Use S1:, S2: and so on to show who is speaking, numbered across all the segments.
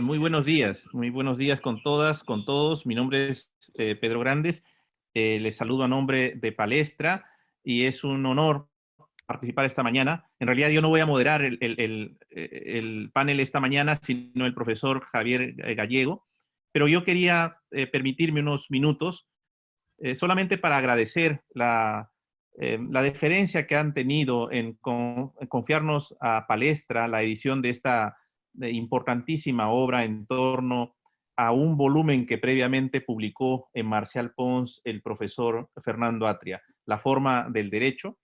S1: Muy buenos días con todas, con todos. Mi nombre es Pedro Grandes. Les saludo a nombre de Palestra y es un honor participar esta mañana. En realidad yo no voy a moderar el panel esta mañana, sino el profesor Javier Gallego, pero yo quería permitirme unos minutos solamente para agradecer la deferencia que han tenido en confiarnos a Palestra la edición de esta importantísima obra en torno a un volumen que previamente publicó en Marcial Pons el profesor Fernando Atria, La forma del derecho,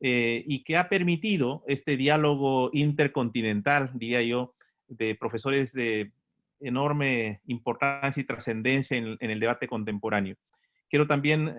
S1: y que ha permitido este diálogo intercontinental, diría yo, de profesores de enorme importancia y trascendencia en el debate contemporáneo. Quiero también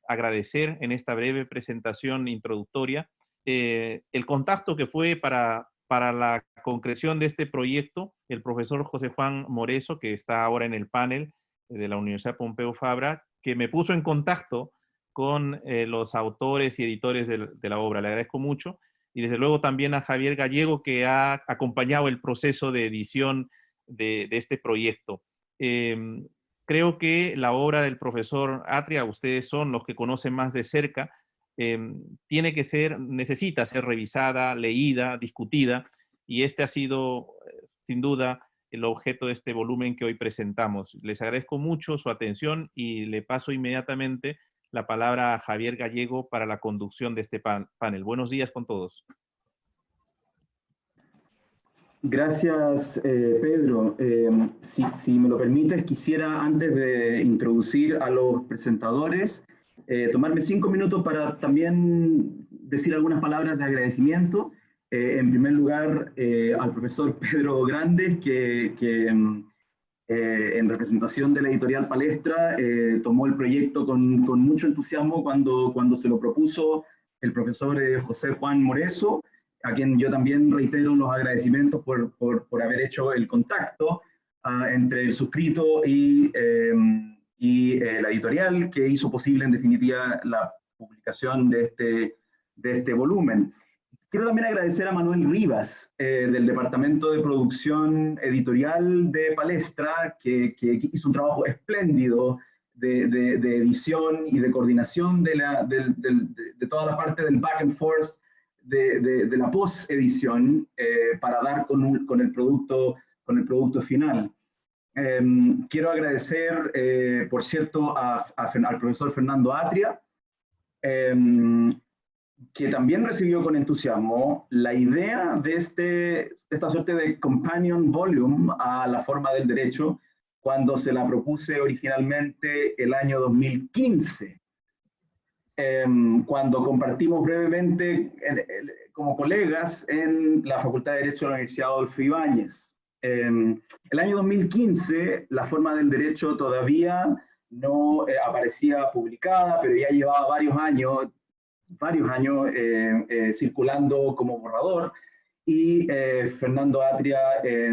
S1: agradecer en esta breve presentación introductoria el contacto que fue para la concreción de este proyecto el profesor José Juan Moreso, que está ahora en el panel de la Universidad Pompeu Fabra, que me puso en contacto con los autores y editores de la obra. Le agradezco mucho. Y desde luego también a Javier Gallego, que ha acompañado el proceso de edición de este proyecto. Creo que la obra del profesor Atria, ustedes son los que conocen más de cerca, tiene que ser, necesita ser revisada, leída, discutida, y este ha sido, sin duda, el objeto de este volumen que hoy presentamos. Les agradezco mucho su atención y le paso inmediatamente la palabra a Javier Gallego para la conducción de este panel. Buenos días con todos.
S2: Gracias, Pedro. Si me lo permites, quisiera, antes de introducir a los presentadores, tomarme 5 minutos para también decir algunas palabras de agradecimiento. En primer lugar, al profesor Pedro Grandes, que en representación de la editorial Palestra, tomó el proyecto con mucho entusiasmo cuando se lo propuso el profesor José Juan Moreso, a quien yo también reitero los agradecimientos por haber hecho el contacto entre el suscrito y la editorial, que hizo posible en definitiva la publicación de este volumen. Quiero también agradecer a Manuel Rivas, del Departamento de Producción Editorial de Palestra, que hizo un trabajo espléndido de edición y de coordinación de toda la parte del back and forth de la post-edición para dar con el producto final. Quiero agradecer, por cierto, al profesor Fernando Atria, que también recibió con entusiasmo la idea de esta suerte de companion volume a La forma del derecho, cuando se la propuse originalmente el año 2015, cuando compartimos brevemente como colegas en la Facultad de Derecho de la Universidad Adolfo Ibáñez. El año 2015, La forma del derecho todavía no aparecía publicada, pero ya llevaba varios años circulando como borrador, y Fernando Atria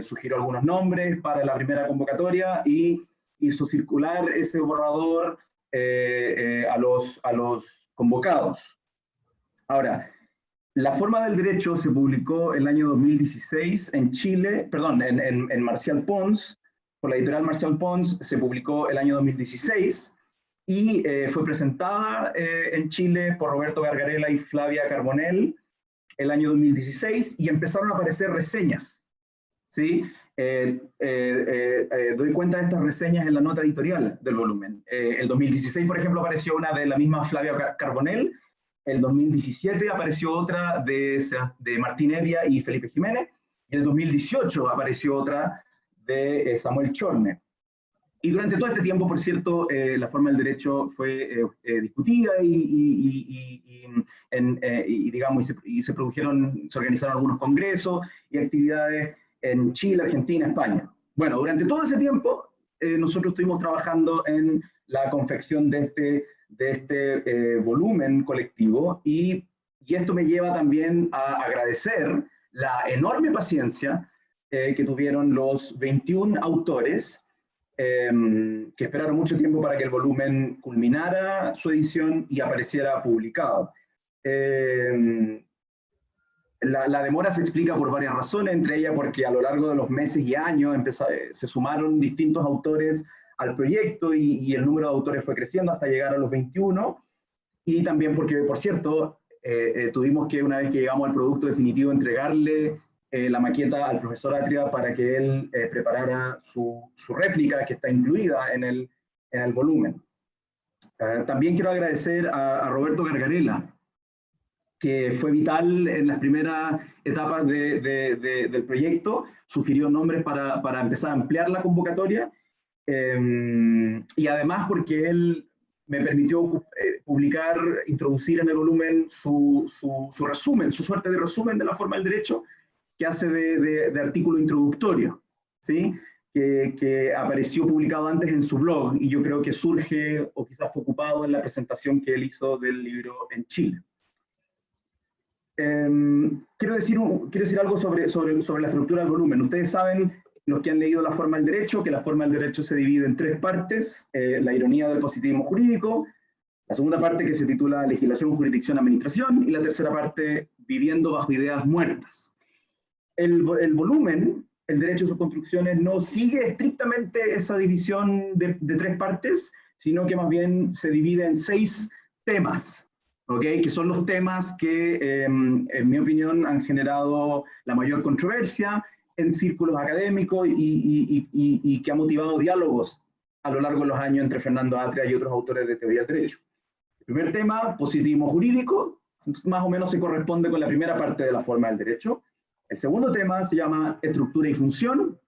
S2: sugirió algunos nombres para la primera convocatoria y hizo circular ese borrador a los convocados. Ahora, La forma del derecho se publicó el año 2016 en Chile, perdón, en Marcial Pons, por la editorial Marcial Pons, se publicó el año 2016, y fue presentada en Chile por Roberto Gargarella y Flavia Carbonell el año 2016, y empezaron a aparecer reseñas, ¿sí? Doy cuenta de estas reseñas en la nota editorial del volumen. El 2016, por ejemplo, apareció una de la misma Flavia Carbonell, el 2017 apareció otra de Martín Evia y Felipe Jiménez, y el 2018 apareció otra de Samuel Chorne. Y durante todo este tiempo, por cierto, la forma del derecho fue discutida digamos, se organizaron algunos congresos y actividades en Chile, Argentina, España. Bueno, durante todo ese tiempo nosotros estuvimos trabajando en la confección de este volumen colectivo, y esto me lleva también a agradecer la enorme paciencia que tuvieron los 21 autores que esperaron mucho tiempo para que el volumen culminara su edición y apareciera publicado. La demora se explica por varias razones, entre ellas porque a lo largo de los meses y años se sumaron distintos autores al proyecto y el número de autores fue creciendo hasta llegar a los 21, y también porque, por cierto, tuvimos que, una vez que llegamos al producto definitivo, entregarle la maqueta al profesor Atria para que él preparara su réplica, que está incluida en el volumen. También quiero agradecer a Roberto Gargarella, que fue vital en las primeras etapas del proyecto, sugirió nombres para empezar a ampliar la convocatoria, y además porque él me permitió publicar, introducir en el volumen su resumen, su suerte de resumen de la forma del derecho, que hace de artículo introductorio, ¿sí? Que apareció publicado antes en su blog, y yo creo que surge, o quizás fue ocupado en la presentación que él hizo del libro en Chile. Quiero decir algo sobre la estructura del volumen. Ustedes saben, los que han leído La forma del derecho, que la forma del derecho se divide en tres partes: la ironía del positivismo jurídico, la segunda parte que se titula Legislación, Jurisdicción, Administración, y la tercera parte, Viviendo bajo ideas muertas. El volumen, el derecho y sus construcciones, no sigue estrictamente esa división de tres partes, sino que más bien se divide en 6 temas, ¿okay? Que son los temas que, en mi opinión, han generado la mayor controversia en círculos académicos y que ha motivado diálogos a lo largo de los años entre Fernando Atria y otros autores de teoría del derecho. El primer tema, positivismo jurídico, más o menos se corresponde con la primera parte de la forma del derecho. El segundo tema se llama estructura y función.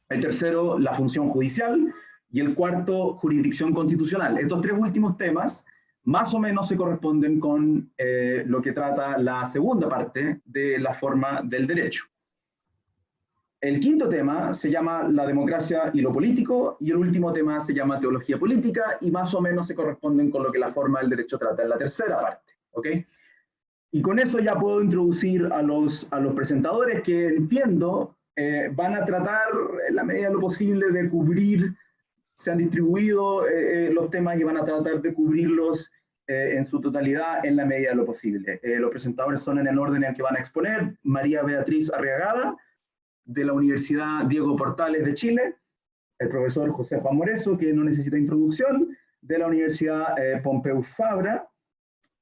S2: El tercero, la función judicial. Y el cuarto, jurisdicción constitucional. Estos 3 últimos temas más o menos se corresponden con lo que trata la segunda parte de la forma del derecho. El quinto tema se llama la democracia y lo político, y el último tema se llama teología política, y más o menos se corresponden con lo que la forma del derecho trata en la tercera parte, ¿ok? Y con eso ya puedo introducir a los presentadores, que entiendo van a tratar en la medida de lo posible de cubrir, se han distribuido los temas y van a tratar de cubrirlos en su totalidad en la medida de lo posible. Los presentadores son en el orden en que van a exponer: María Beatriz Arriagada, de la Universidad Diego Portales de Chile; el profesor José Juan Moreso, que no necesita introducción, de la Universidad Pompeu Fabra;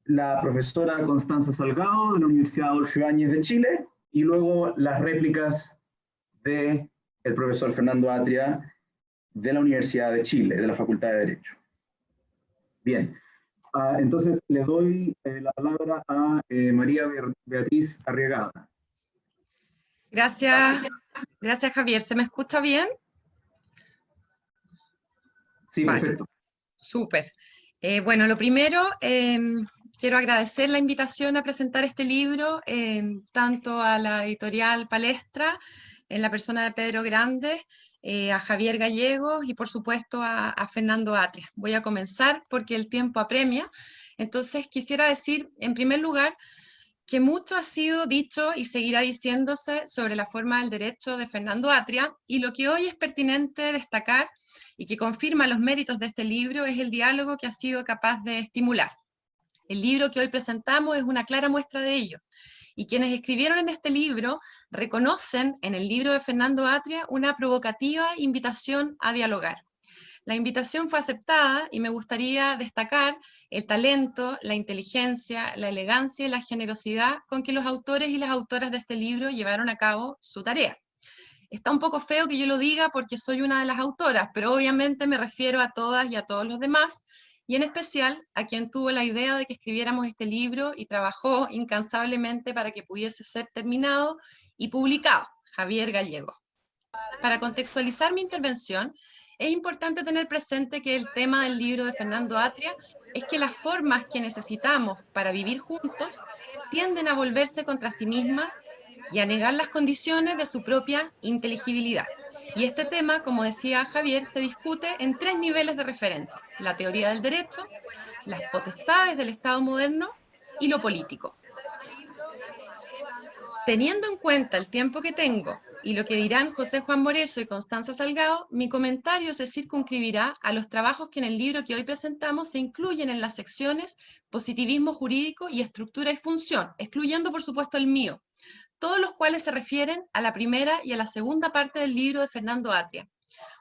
S2: la profesora Constanza Salgado, de la Universidad Adolfo Ibáñez de Chile; y luego las réplicas del profesor Fernando Atria, de la Universidad de Chile, de la Facultad de Derecho. Bien, entonces le doy la palabra a María Beatriz Arriagada.
S3: Gracias, Javier. ¿Se me escucha bien?
S2: Sí, perfecto.
S3: Súper. Bueno, lo primero, quiero agradecer la invitación a presentar este libro, tanto a la editorial Palestra, en la persona de Pedro Grandes, a Javier Gallegos y por supuesto a Fernando Atria. Voy a comenzar porque el tiempo apremia. Entonces quisiera decir, en primer lugar, que mucho ha sido dicho y seguirá diciéndose sobre la forma del derecho de Fernando Atria, y lo que hoy es pertinente destacar y que confirma los méritos de este libro es el diálogo que ha sido capaz de estimular. El libro que hoy presentamos es una clara muestra de ello, y quienes escribieron en este libro reconocen en el libro de Fernando Atria una provocativa invitación a dialogar. La invitación fue aceptada y me gustaría destacar el talento, la inteligencia, la elegancia y la generosidad con que los autores y las autoras de este libro llevaron a cabo su tarea. Está un poco feo que yo lo diga porque soy una de las autoras, pero obviamente me refiero a todas y a todos los demás, y en especial a quien tuvo la idea de que escribiéramos este libro y trabajó incansablemente para que pudiese ser terminado y publicado, Javier Gallegos. Para contextualizar mi intervención, es importante tener presente que el tema del libro de Fernando Atria es que las formas que necesitamos para vivir juntos tienden a volverse contra sí mismas y a negar las condiciones de su propia inteligibilidad. Y este tema, como decía Javier, se discute en 3 niveles de referencia: la teoría del derecho, las potestades del Estado moderno y lo político. Teniendo en cuenta el tiempo que tengo y lo que dirán José Juan Moreso y Constanza Salgado, mi comentario se circunscribirá a los trabajos que en el libro que hoy presentamos se incluyen en las secciones positivismo jurídico y estructura y función, excluyendo por supuesto el mío, todos los cuales se refieren a la primera y a la segunda parte del libro de Fernando Atria.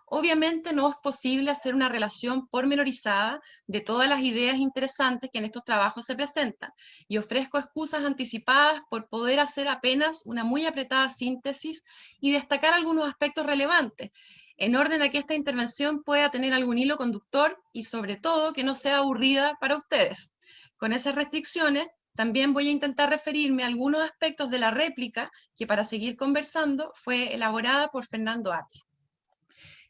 S3: Obviamente no es posible hacer una relación pormenorizada de todas las ideas interesantes que en estos trabajos se presentan, y ofrezco excusas anticipadas por poder hacer apenas una muy apretada síntesis y destacar algunos aspectos relevantes, en orden a que esta intervención pueda tener algún hilo conductor y sobre todo que no sea aburrida para ustedes. Con esas restricciones, también voy a intentar referirme a algunos aspectos de la réplica que, para seguir conversando, fue elaborada por Fernando Atria.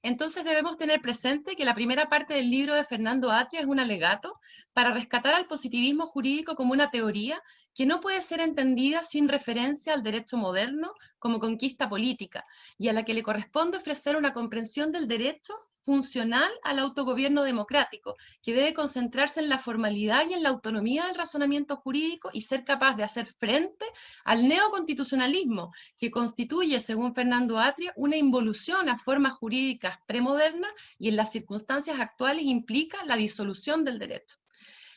S3: Entonces debemos tener presente que la primera parte del libro de Fernando Atria es un alegato para rescatar al positivismo jurídico como una teoría que no puede ser entendida sin referencia al derecho moderno como conquista política, y a la que le corresponde ofrecer una comprensión del derecho funcional al autogobierno democrático, que debe concentrarse en la formalidad y en la autonomía del razonamiento jurídico y ser capaz de hacer frente al neoconstitucionalismo, que constituye, según Fernando Atria, una involución a formas jurídicas premodernas y en las circunstancias actuales implica la disolución del derecho.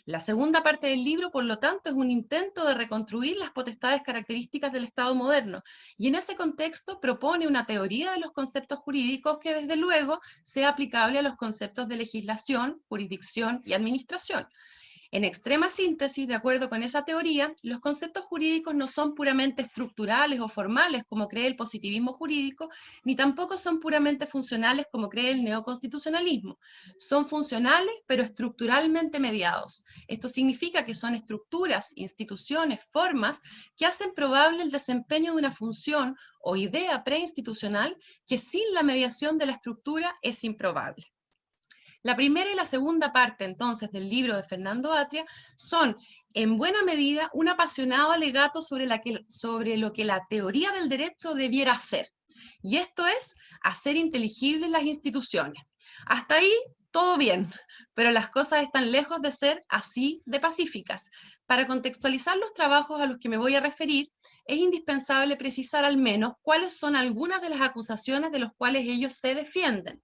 S3: La segunda parte del libro, por lo tanto, es un intento de reconstruir las potestades características del Estado moderno, y en ese contexto propone una teoría de los conceptos jurídicos que, desde luego, sea aplicable a los conceptos de legislación, jurisdicción y administración. En extrema síntesis, de acuerdo con esa teoría, los conceptos jurídicos no son puramente estructurales o formales, como cree el positivismo jurídico, ni tampoco son puramente funcionales, como cree el neoconstitucionalismo. Son funcionales, pero estructuralmente mediados. Esto significa que son estructuras, instituciones, formas que hacen probable el desempeño de una función o idea preinstitucional que sin la mediación de la estructura es improbable. La primera y la segunda parte, entonces, del libro de Fernando Atria son, en buena medida, un apasionado alegato sobre lo que la teoría del derecho debiera hacer. Y esto es, hacer inteligibles las instituciones. Hasta ahí, todo bien, pero las cosas están lejos de ser así de pacíficas. Para contextualizar los trabajos a los que me voy a referir, es indispensable precisar al menos cuáles son algunas de las acusaciones de las cuales ellos se defienden.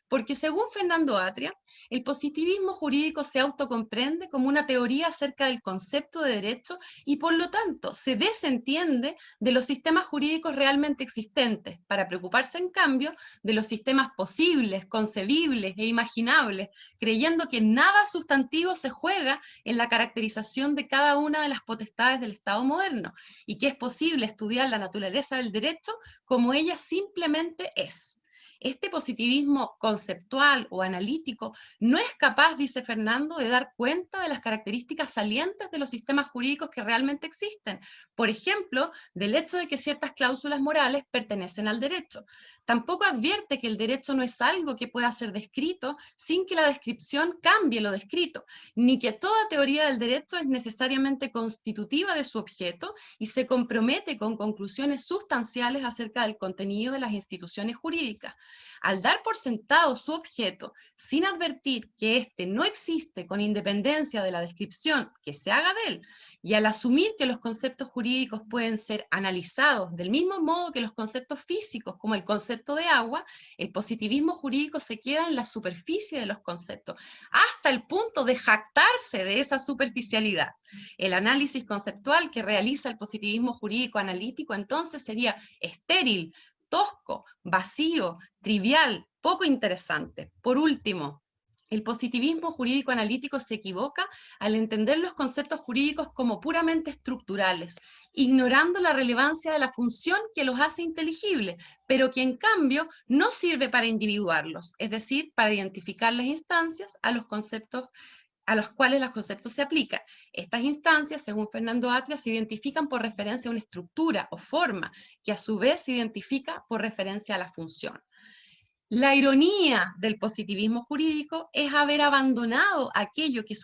S3: Porque, según Fernando Atria, el positivismo jurídico se autocomprende como una teoría acerca del concepto de derecho y, por lo tanto, se desentiende de los sistemas jurídicos realmente existentes, para preocuparse, en cambio, de los sistemas posibles, concebibles e imaginables, creyendo que nada sustantivo se juega en la caracterización de cada una de las potestades del Estado moderno, y que es posible estudiar la naturaleza del derecho como ella simplemente es. Este positivismo conceptual o analítico no es capaz, dice Fernando, de dar cuenta de las características salientes de los sistemas jurídicos que realmente existen. Por ejemplo, del hecho de que ciertas cláusulas morales pertenecen al derecho. Tampoco advierte que el derecho no es algo que pueda ser descrito sin que la descripción cambie lo descrito, ni que toda teoría del derecho es necesariamente constitutiva de su objeto y se compromete con conclusiones sustanciales acerca del contenido de las instituciones jurídicas. Al dar por sentado su objeto, sin advertir que éste no existe con independencia de la descripción que se haga de él, y al asumir que los conceptos jurídicos pueden ser analizados del mismo modo que los conceptos físicos, como el concepto de agua, el positivismo jurídico se queda en la superficie de los conceptos, hasta el punto de jactarse de esa superficialidad. El análisis conceptual que realiza el positivismo jurídico analítico entonces sería estéril, tosco, vacío, trivial, poco interesante. Por último, el positivismo jurídico analítico se equivoca al entender los conceptos jurídicos como puramente estructurales, ignorando la relevancia de la función que los hace inteligibles, pero que en cambio no sirve para individuarlos, es decir, para identificar las instancias a los conceptos a los cuales los conceptos se aplican. Estas instancias, según Fernando Atria, se identifican por referencia a una estructura o forma, que a su vez se identifica por referencia a la función. La ironía del positivismo jurídico es haber abandonado aquello que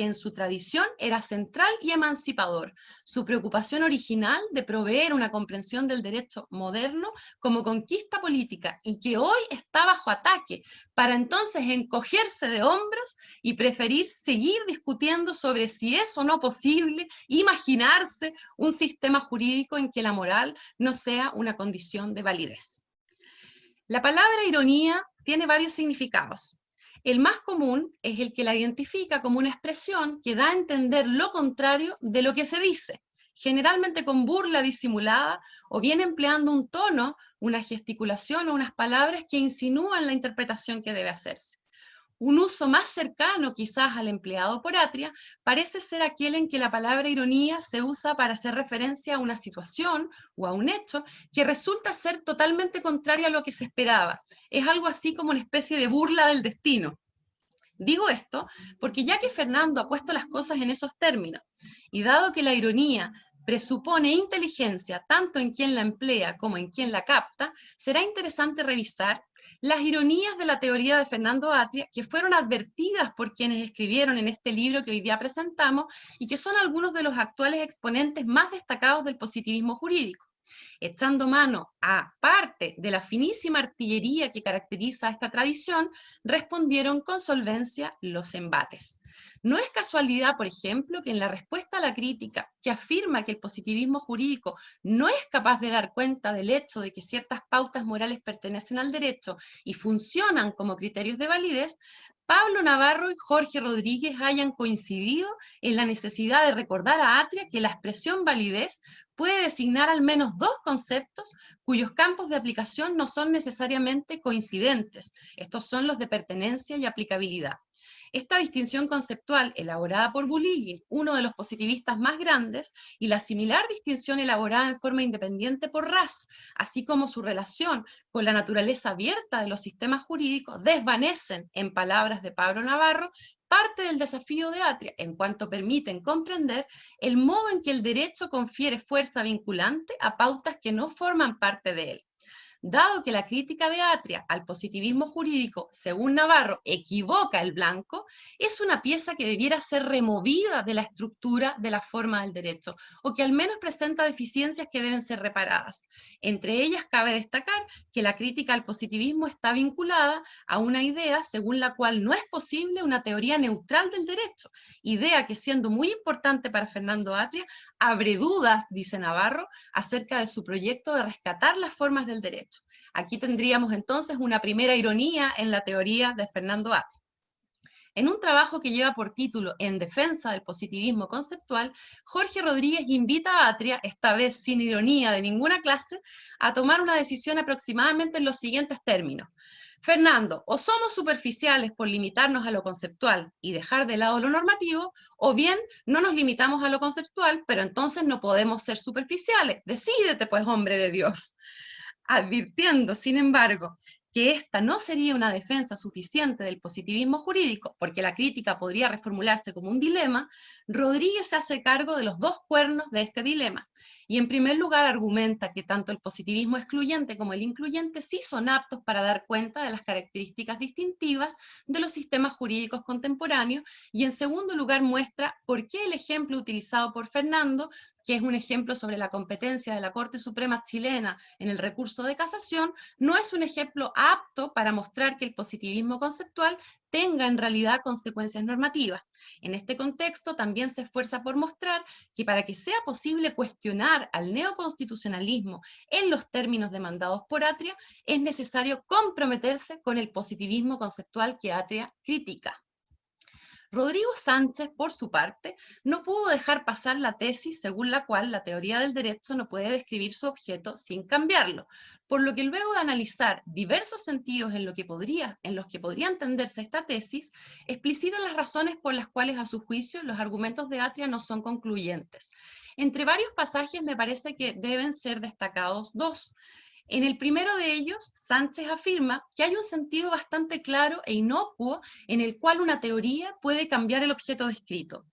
S3: en su tradición era central y emancipador, su preocupación original de proveer una comprensión del derecho moderno como conquista política, y que hoy está bajo ataque, para entonces encogerse de hombros y preferir seguir discutiendo sobre si es o no posible imaginarse un sistema jurídico en que la moral no sea una condición de validez. La palabra ironía tiene varios significados. El más común es el que la identifica como una expresión que da a entender lo contrario de lo que se dice. generalmente con burla disimulada, o bien empleando un tono, una gesticulación o unas palabras que insinúan la interpretación que debe hacerse. Un uso más cercano quizás al empleado por Atria parece ser aquel en que la palabra ironía se usa para hacer referencia a una situación o a un hecho que resulta ser totalmente contrario a lo que se esperaba. Es algo así como una especie de burla del destino. Digo esto porque ya que Fernando ha puesto las cosas en esos términos, y dado que la ironía presupone inteligencia tanto en quien la emplea como en quien la capta, será interesante revisar las ironías de la teoría de Fernando Atria que fueron advertidas por quienes escribieron en este libro que hoy día presentamos y que son algunos de los actuales exponentes más destacados del positivismo jurídico. Echando mano a parte de la finísima artillería que caracteriza a esta tradición, respondieron con solvencia los embates. No es casualidad, por ejemplo, que en la respuesta a la crítica que afirma que el positivismo jurídico no es capaz de dar cuenta del hecho de que ciertas pautas morales pertenecen al derecho y funcionan como criterios de validez, Pablo Navarro y Jorge Rodríguez hayan coincidido en la necesidad de recordar a Atria que la expresión validez puede designar al menos dos conceptos cuyos campos de aplicación no son necesariamente coincidentes. Estos son los de pertenencia y aplicabilidad. Esta distinción conceptual, elaborada por Bulligin, uno de los positivistas más grandes, y la similar distinción elaborada en forma independiente por Raz, así como su relación con la naturaleza abierta de los sistemas jurídicos, desvanecen, en palabras de Pablo Navarro, parte del desafío de Atria, en cuanto permiten comprender el modo en que el derecho confiere fuerza vinculante a pautas que no forman parte de él. Dado que la crítica de Atria al positivismo jurídico, según Navarro, equivoca el blanco, es una pieza que debiera ser removida de la estructura de la forma del derecho, o que al menos presenta deficiencias que deben ser reparadas. Entre ellas cabe destacar que la crítica al positivismo está vinculada a una idea según la cual no es posible una teoría neutral del derecho, idea que, siendo muy importante para Fernando Atria, abre dudas, dice Navarro, acerca de su proyecto de rescatar las formas del derecho. Aquí tendríamos entonces una primera ironía en la teoría de Fernando Atria. En un trabajo que lleva por título En defensa del positivismo conceptual, Jorge Rodríguez invita a Atria, esta vez sin ironía de ninguna clase, a tomar una decisión aproximadamente en los siguientes términos. Fernando, o somos superficiales por limitarnos a lo conceptual y dejar de lado lo normativo, o bien no nos limitamos a lo conceptual, pero entonces no podemos ser superficiales. Decídete, pues, hombre de Dios. Advirtiendo, sin embargo, que esta no sería una defensa suficiente del positivismo jurídico, porque la crítica podría reformularse como un dilema, Rodríguez se hace cargo de los dos cuernos de este dilema, y en primer lugar argumenta que tanto el positivismo excluyente como el incluyente sí son aptos para dar cuenta de las características distintivas de los sistemas jurídicos contemporáneos, y en segundo lugar muestra por qué el ejemplo utilizado por Fernando, que es un ejemplo sobre la competencia de la Corte Suprema chilena en el recurso de casación, no es un ejemplo apto para mostrar que el positivismo conceptual tenga en realidad consecuencias normativas. En este contexto también se esfuerza por mostrar que para que sea posible cuestionar al neoconstitucionalismo en los términos demandados por Atria, es necesario comprometerse con el positivismo conceptual que Atria critica. Rodrigo Sánchez, por su parte, no pudo dejar pasar la tesis según la cual la teoría del derecho no puede describir su objeto sin cambiarlo, por lo que luego de analizar diversos sentidos en los que podría entenderse esta tesis, explicita las razones por las cuales a su juicio los argumentos de Atria no son concluyentes. Entre varios pasajes me parece que deben ser destacados dos. En el primero de ellos, Sánchez afirma que hay un sentido bastante claro e inocuo en el cual una teoría puede cambiar el objeto descrito.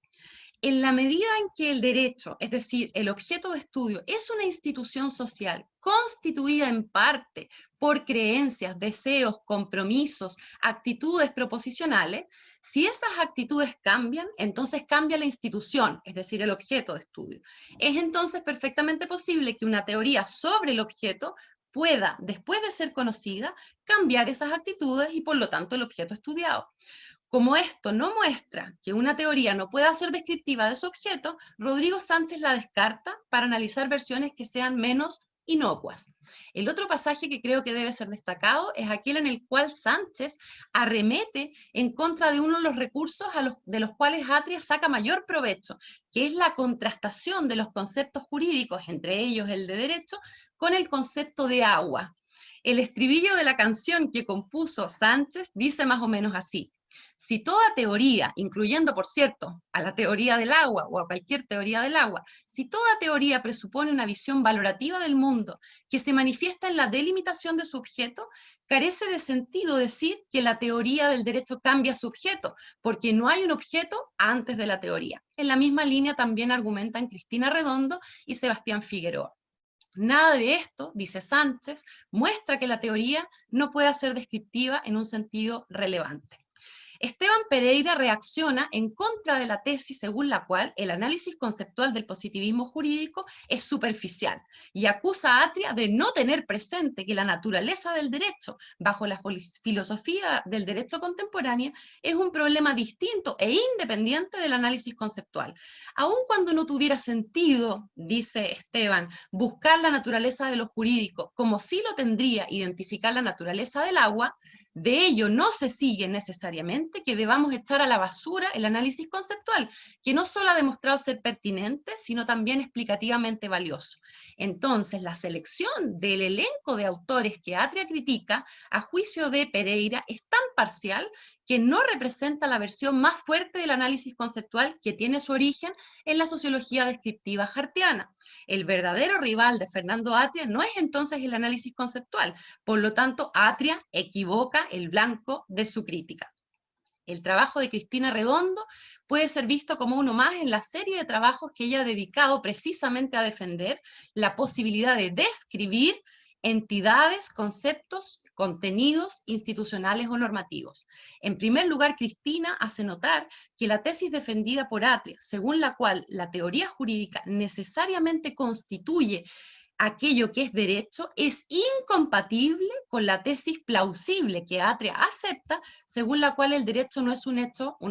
S3: En la medida en que el derecho, es decir, el objeto de estudio, es una institución social constituida en parte por creencias, deseos, compromisos, actitudes proposicionales, si esas actitudes cambian, entonces cambia la institución, es decir, el objeto de estudio. Es entonces perfectamente posible que una teoría sobre el objeto pueda, después de ser conocida, cambiar esas actitudes y por lo tanto el objeto estudiado. Como esto no muestra que una teoría no pueda ser descriptiva de su objeto, Rodrigo Sánchez la descarta para analizar versiones que sean menos inocuas. El otro pasaje que creo que debe ser destacado es aquel en el cual Sánchez arremete en contra de uno de los recursos de los cuales Atria saca mayor provecho, que es la contrastación de los conceptos jurídicos, entre ellos el de derecho, con el concepto de agua. El estribillo de la canción que compuso Sánchez dice más o menos así: si toda teoría, incluyendo, por cierto, a la teoría del agua o a cualquier teoría del agua, si toda teoría presupone una visión valorativa del mundo que se manifiesta en la delimitación de su objeto, carece de sentido decir que la teoría del derecho cambia su objeto, porque no hay un objeto antes de la teoría. En la misma línea también argumentan Cristina Redondo y Sebastián Figueroa. Nada de esto, dice Sánchez, muestra que la teoría no pueda ser descriptiva en un sentido relevante. Esteban Pereira reacciona en contra de la tesis según la cual el análisis conceptual del positivismo jurídico es superficial y acusa a Atria de no tener presente que la naturaleza del derecho, bajo la filosofía del derecho contemporánea, es un problema distinto e independiente del análisis conceptual. Aun cuando no tuviera sentido, dice Esteban, buscar la naturaleza de lo jurídico, como sí lo tendría identificar la naturaleza del agua, de ello no se sigue necesariamente que debamos echar a la basura el análisis conceptual, que no solo ha demostrado ser pertinente, sino también explicativamente valioso. Entonces, la selección del elenco de autores que Atria critica, a juicio de Pereira, es tan parcial que no representa la versión más fuerte del análisis conceptual que tiene su origen en la sociología descriptiva hartiana. El verdadero rival de Fernando Atria no es entonces el análisis conceptual, por lo tanto Atria equivoca el blanco de su crítica. El trabajo de Cristina Redondo puede ser visto como uno más en la serie de trabajos que ella ha dedicado precisamente a defender la posibilidad de describir entidades, conceptos, contenidos institucionales o normativos. En primer lugar, Cristina hace notar que la tesis defendida por Atria, según la cual la teoría jurídica necesariamente constituye aquello que es derecho, es incompatible con la tesis plausible que Atria acepta, según la cual el derecho no es un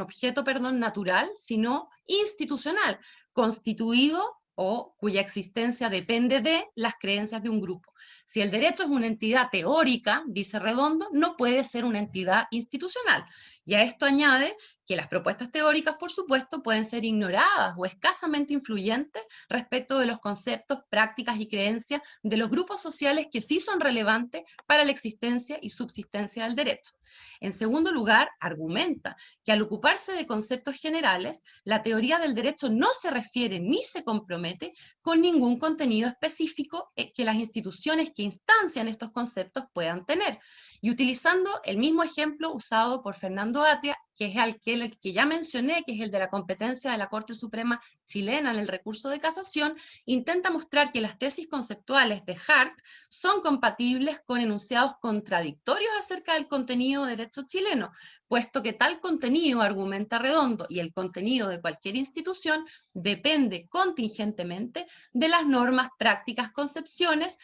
S3: objeto natural, sino institucional, constituido o cuya existencia depende de las creencias de un grupo. Si el derecho es una entidad teórica, dice Redondo, no puede ser una entidad institucional. Y a esto añade que las propuestas teóricas, por supuesto, pueden ser ignoradas o escasamente influyentes respecto de los conceptos, prácticas y creencias de los grupos sociales que sí son relevantes para la existencia y subsistencia del derecho. En segundo lugar, argumenta que al ocuparse de conceptos generales, la teoría del derecho no se refiere ni se compromete con ningún contenido específico que las instituciones que instancian estos conceptos puedan tener. Y utilizando el mismo ejemplo usado por Fernando Atria, que es el que ya mencioné, que es el de la competencia de la Corte Suprema chilena en el recurso de casación, intenta mostrar que las tesis conceptuales de Hart son compatibles con enunciados contradictorios acerca del contenido de derecho chileno, puesto que tal contenido, argumenta Redondo, y el contenido de cualquier institución depende contingentemente de las normas, prácticas, concepciones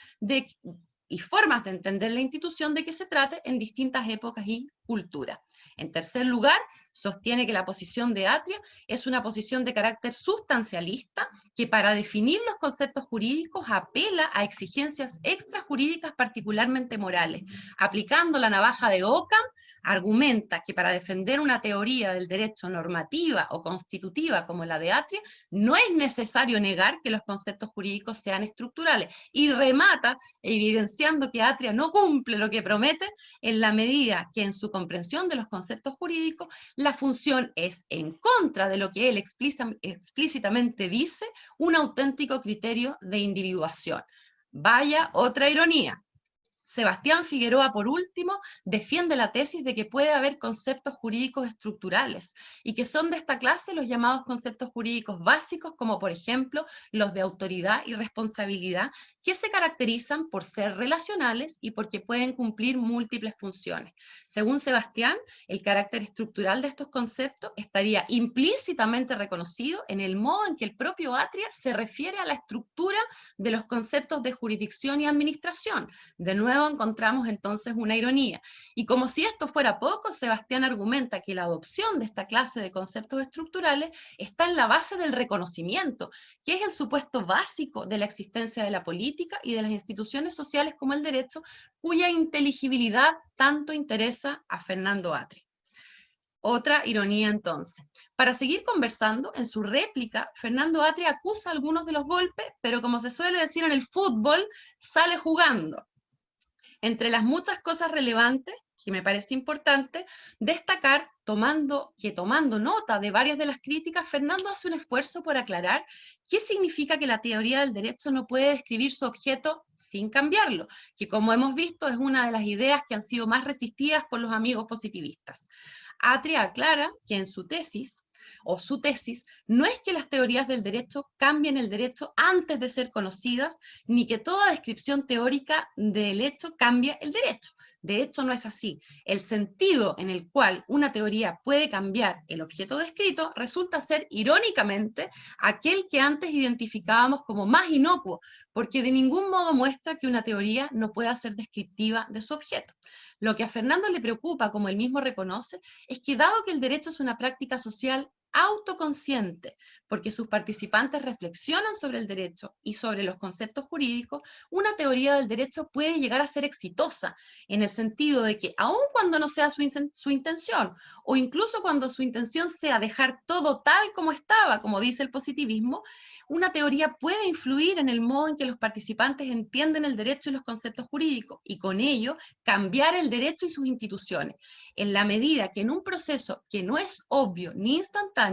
S3: y formas de entender la institución de que se trate en distintas épocas y culturas. En tercer lugar, sostiene que la posición de Atria es una posición de carácter sustancialista que para definir los conceptos jurídicos apela a exigencias extrajurídicas particularmente morales. Aplicando la navaja de Occam, argumenta que para defender una teoría del derecho normativa o constitutiva como la de Atria, no es necesario negar que los conceptos jurídicos sean estructurales, y remata evidenciando que Atria no cumple lo que promete en la medida que en su comprensión de los conceptos jurídicos la función es, en contra de lo que él explícitamente dice, un auténtico criterio de individuación. Vaya otra ironía. Sebastián Figueroa, por último, defiende la tesis de que puede haber conceptos jurídicos estructurales y que son de esta clase los llamados conceptos jurídicos básicos, como por ejemplo los de autoridad y responsabilidad, que se caracterizan por ser relacionales y porque pueden cumplir múltiples funciones. Según Sebastián, el carácter estructural de estos conceptos estaría implícitamente reconocido en el modo en que el propio Atria se refiere a la estructura de los conceptos de jurisdicción y administración. De nuevo, nuevo encontramos entonces una ironía. Y como si esto fuera poco, Sebastián argumenta que la adopción de esta clase de conceptos estructurales está en la base del reconocimiento, que es el supuesto básico de la existencia de la política y de las instituciones sociales como el derecho, cuya inteligibilidad tanto interesa a Fernando Atria. Otra ironía entonces. Para seguir conversando, en su réplica, Fernando Atria acusa algunos de los golpes, pero como se suele decir en el fútbol, sale jugando. Entre las muchas cosas relevantes, que me parece importante destacar, tomando nota de varias de las críticas, Fernando hace un esfuerzo por aclarar qué significa que la teoría del derecho no puede describir su objeto sin cambiarlo, que como hemos visto es una de las ideas que han sido más resistidas por los amigos positivistas. Atria aclara que en su tesis, no es que las teorías del derecho cambien el derecho antes de ser conocidas, ni que toda descripción teórica del hecho cambie el derecho. De hecho, no es así. El sentido en el cual una teoría puede cambiar el objeto descrito resulta ser, irónicamente, aquel que antes identificábamos como más inocuo, porque de ningún modo muestra que una teoría no pueda ser descriptiva de su objeto. Lo que a Fernando le preocupa, como él mismo reconoce, es que dado que el derecho es una práctica social autoconsciente, porque sus participantes reflexionan sobre el derecho y sobre los conceptos jurídicos, una teoría del derecho puede llegar a ser exitosa, en el sentido de que aun cuando no sea su intención, o incluso cuando su intención sea dejar todo tal como estaba, como dice el positivismo, una teoría puede influir en el modo en que los participantes entienden el derecho y los conceptos jurídicos, y con ello cambiar el derecho y sus instituciones. En la medida que en un proceso que no es obvio ni instantáneo,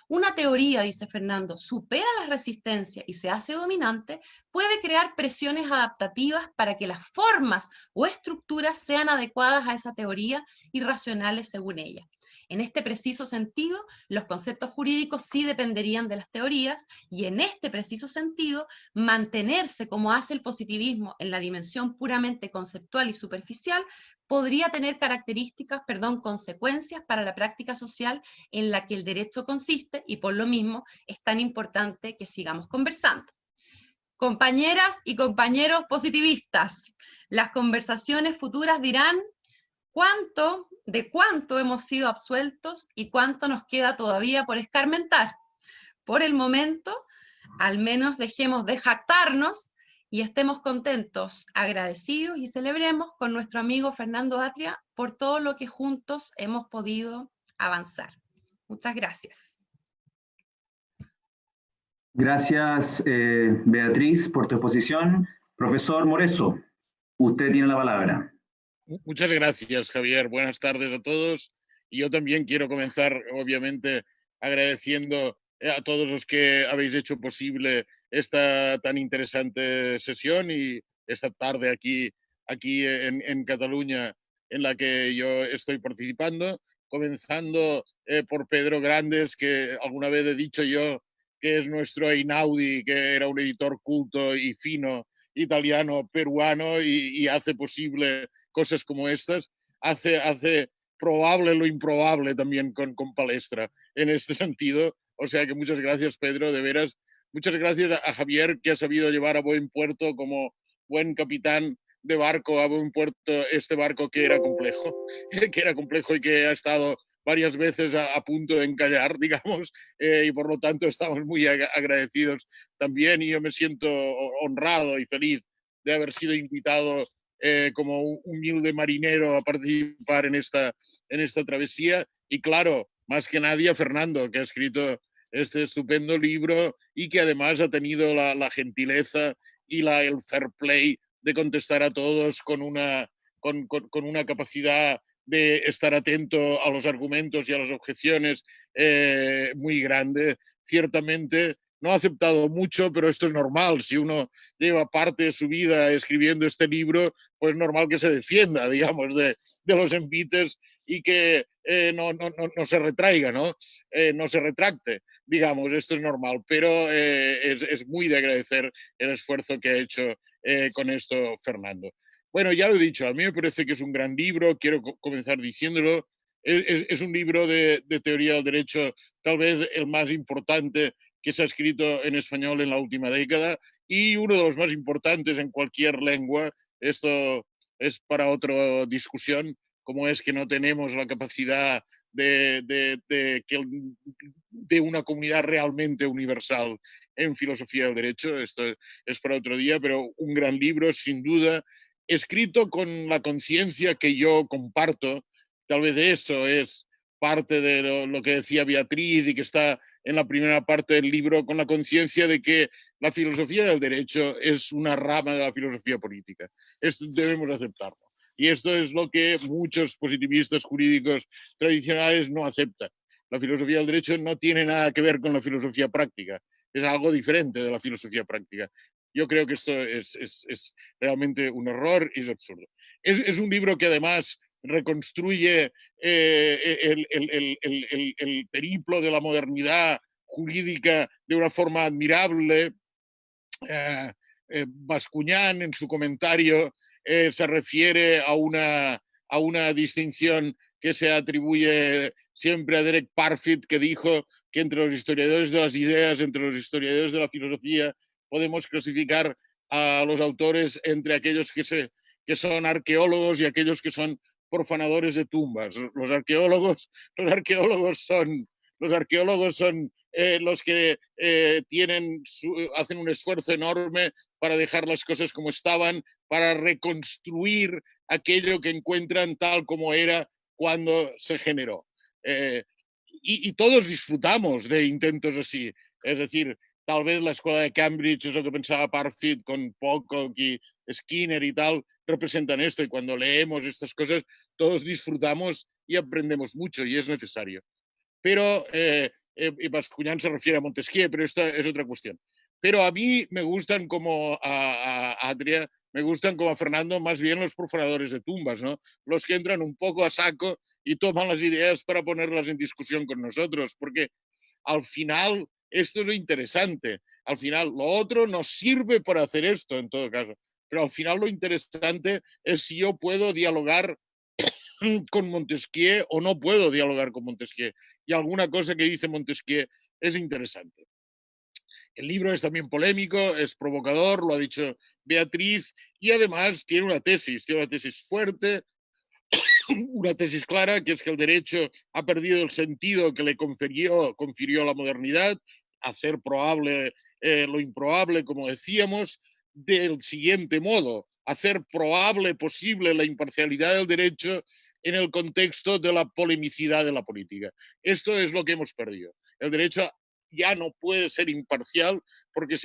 S3: una teoría, dice Fernando, supera las resistencias y se hace dominante, puede crear presiones adaptativas para que las formas o estructuras sean adecuadas a esa teoría y racionales según ella. En este preciso sentido, los conceptos jurídicos sí dependerían de las teorías, y en este preciso sentido, mantenerse como hace el positivismo en la dimensión puramente conceptual y superficial podría tener consecuencias para la práctica social en la que el derecho consiste, y por lo mismo es tan importante que sigamos conversando. Compañeras y compañeros positivistas, las conversaciones futuras dirán de cuánto hemos sido absueltos y cuánto nos queda todavía por escarmentar. Por el momento, al menos dejemos de jactarnos y estemos contentos, agradecidos y celebremos con nuestro amigo Fernando Atria por todo lo que juntos hemos podido avanzar. Muchas gracias.
S2: Gracias, Beatriz, por tu exposición. Profesor Moreso, usted tiene la palabra.
S4: Muchas gracias, Javier. Buenas tardes a todos. Y yo también quiero comenzar, obviamente, agradeciendo a todos los que habéis hecho posible esta tan interesante sesión y esta tarde aquí en Cataluña en la que yo estoy participando, comenzando por Pedro Grandes, que alguna vez he dicho yo que es nuestro Einaudi, que era un editor culto y fino, italiano, peruano, y hace posible cosas como estas, hace probable lo improbable también con Palestra en este sentido. O sea que muchas gracias, Pedro, de veras. Muchas gracias a Javier, que ha sabido llevar a buen puerto como buen capitán de barco a buen puerto este barco que era complejo y que ha estado varias veces a punto de encallar, digamos, y por lo tanto estamos muy agradecidos también, y yo me siento honrado y feliz de haber sido invitado como un humilde marinero a participar en esta travesía. Y claro, más que nadie a Fernando, que ha escrito este estupendo libro y que además ha tenido la gentileza y el fair play de contestar a todos con una capacidad de estar atento a los argumentos y a las objeciones muy grande. Ciertamente no ha aceptado mucho, pero esto es normal. Si uno lleva parte de su vida escribiendo este libro, pues es normal que se defienda, digamos, de los envites y que no se retraiga, ¿no? No se retracte, digamos, esto es normal. Pero es muy de agradecer el esfuerzo que ha hecho con esto Fernando. Bueno, ya lo he dicho, a mí me parece que es un gran libro, quiero comenzar diciéndolo. Es un libro de teoría del derecho, tal vez el más importante que se ha escrito en español en la última década, y uno de los más importantes en cualquier lengua. Esto es para otra discusión, como es que no tenemos la capacidad de una comunidad realmente universal en filosofía del derecho. Esto es para otro día, pero un gran libro, sin duda, escrito con la conciencia que yo comparto. Tal vez eso es parte de lo que decía Beatriz y que está en la primera parte del libro, con la conciencia de que la filosofía del derecho es una rama de la filosofía política. Esto debemos aceptarlo. Y esto es lo que muchos positivistas jurídicos tradicionales no aceptan. La filosofía del derecho no tiene nada que ver con la filosofía práctica, es algo diferente de la filosofía práctica. Yo creo que esto es realmente un error y es absurdo. Es un libro que además reconstruye el periplo de la modernidad jurídica de una forma admirable. Bascuñán, en su comentario, se refiere a una distinción que se atribuye siempre a Derek Parfit, que dijo que entre los historiadores de las ideas, entre los historiadores de la filosofía, podemos clasificar a los autores entre aquellos que son arqueólogos y aquellos que son profanadores de tumbas. Los arqueólogos son los que hacen un esfuerzo enorme para dejar las cosas como estaban, para reconstruir aquello que encuentran tal como era cuando se generó. Y todos disfrutamos de intentos así. Es decir, tal vez la escuela de Cambridge, es lo que pensaba Parfit con Pocock y Skinner y tal, representan esto. Y cuando leemos estas cosas, todos disfrutamos y aprendemos mucho, y es necesario. Pero Bascuñán se refiere a Montesquieu, pero esta es otra cuestión. Pero a mí me gustan como a Adria, me gustan como a Fernando, más bien los profanadores de tumbas, ¿no? Los que entran un poco a saco y toman las ideas para ponerlas en discusión con nosotros, porque al final esto es lo interesante. Al final lo otro nos sirve para hacer esto, en todo caso. Pero al final lo interesante es si yo puedo dialogar con Montesquieu o no puedo dialogar con Montesquieu. Y alguna cosa que dice Montesquieu es interesante. El libro es también polémico, es provocador, lo ha dicho Beatriz, y además tiene una tesis fuerte, una tesis clara, que es que el derecho ha perdido el sentido que le confirió la modernidad, hacer probable lo improbable, como decíamos, del siguiente modo: hacer probable, posible la imparcialidad del derecho en el contexto de la polemicidad de la política. Esto es lo que hemos perdido. El derecho ya no puede ser imparcial porque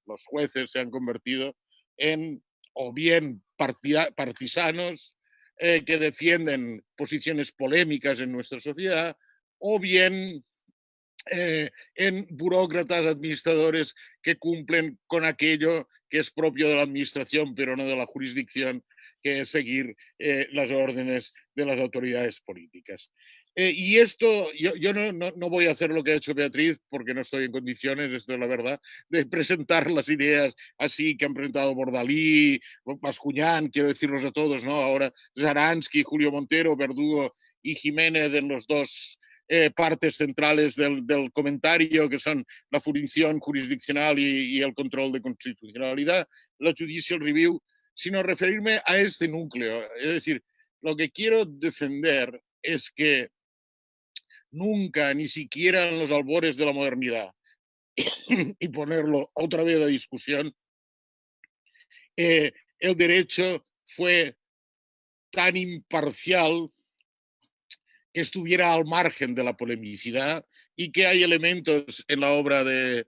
S4: los jueces se han convertido en o bien partisanos que defienden posiciones polémicas en nuestra sociedad, o bien en burócratas administradores que cumplen con aquello que es propio de la administración, pero no de la jurisdicción, que es seguir las órdenes de las autoridades políticas. Y esto, yo no voy a hacer lo que ha hecho Beatriz, porque no estoy en condiciones, esto es la verdad, de presentar las ideas así que han presentado Bordalí, Bascuñán, quiero decirlos a todos, ¿no? Ahora Zaransky, Julio Montero, Verdugo y Jiménez en los dos partes centrales del comentario, que son la función jurisdiccional y el control de constitucionalidad, la judicial review, sino referirme a este núcleo. Es decir, lo que quiero defender es que nunca, ni siquiera en los albores de la modernidad, y ponerlo otra vez a discusión, el derecho fue tan imparcial que estuviera al margen de la polemicidad, y que hay elementos en la obra de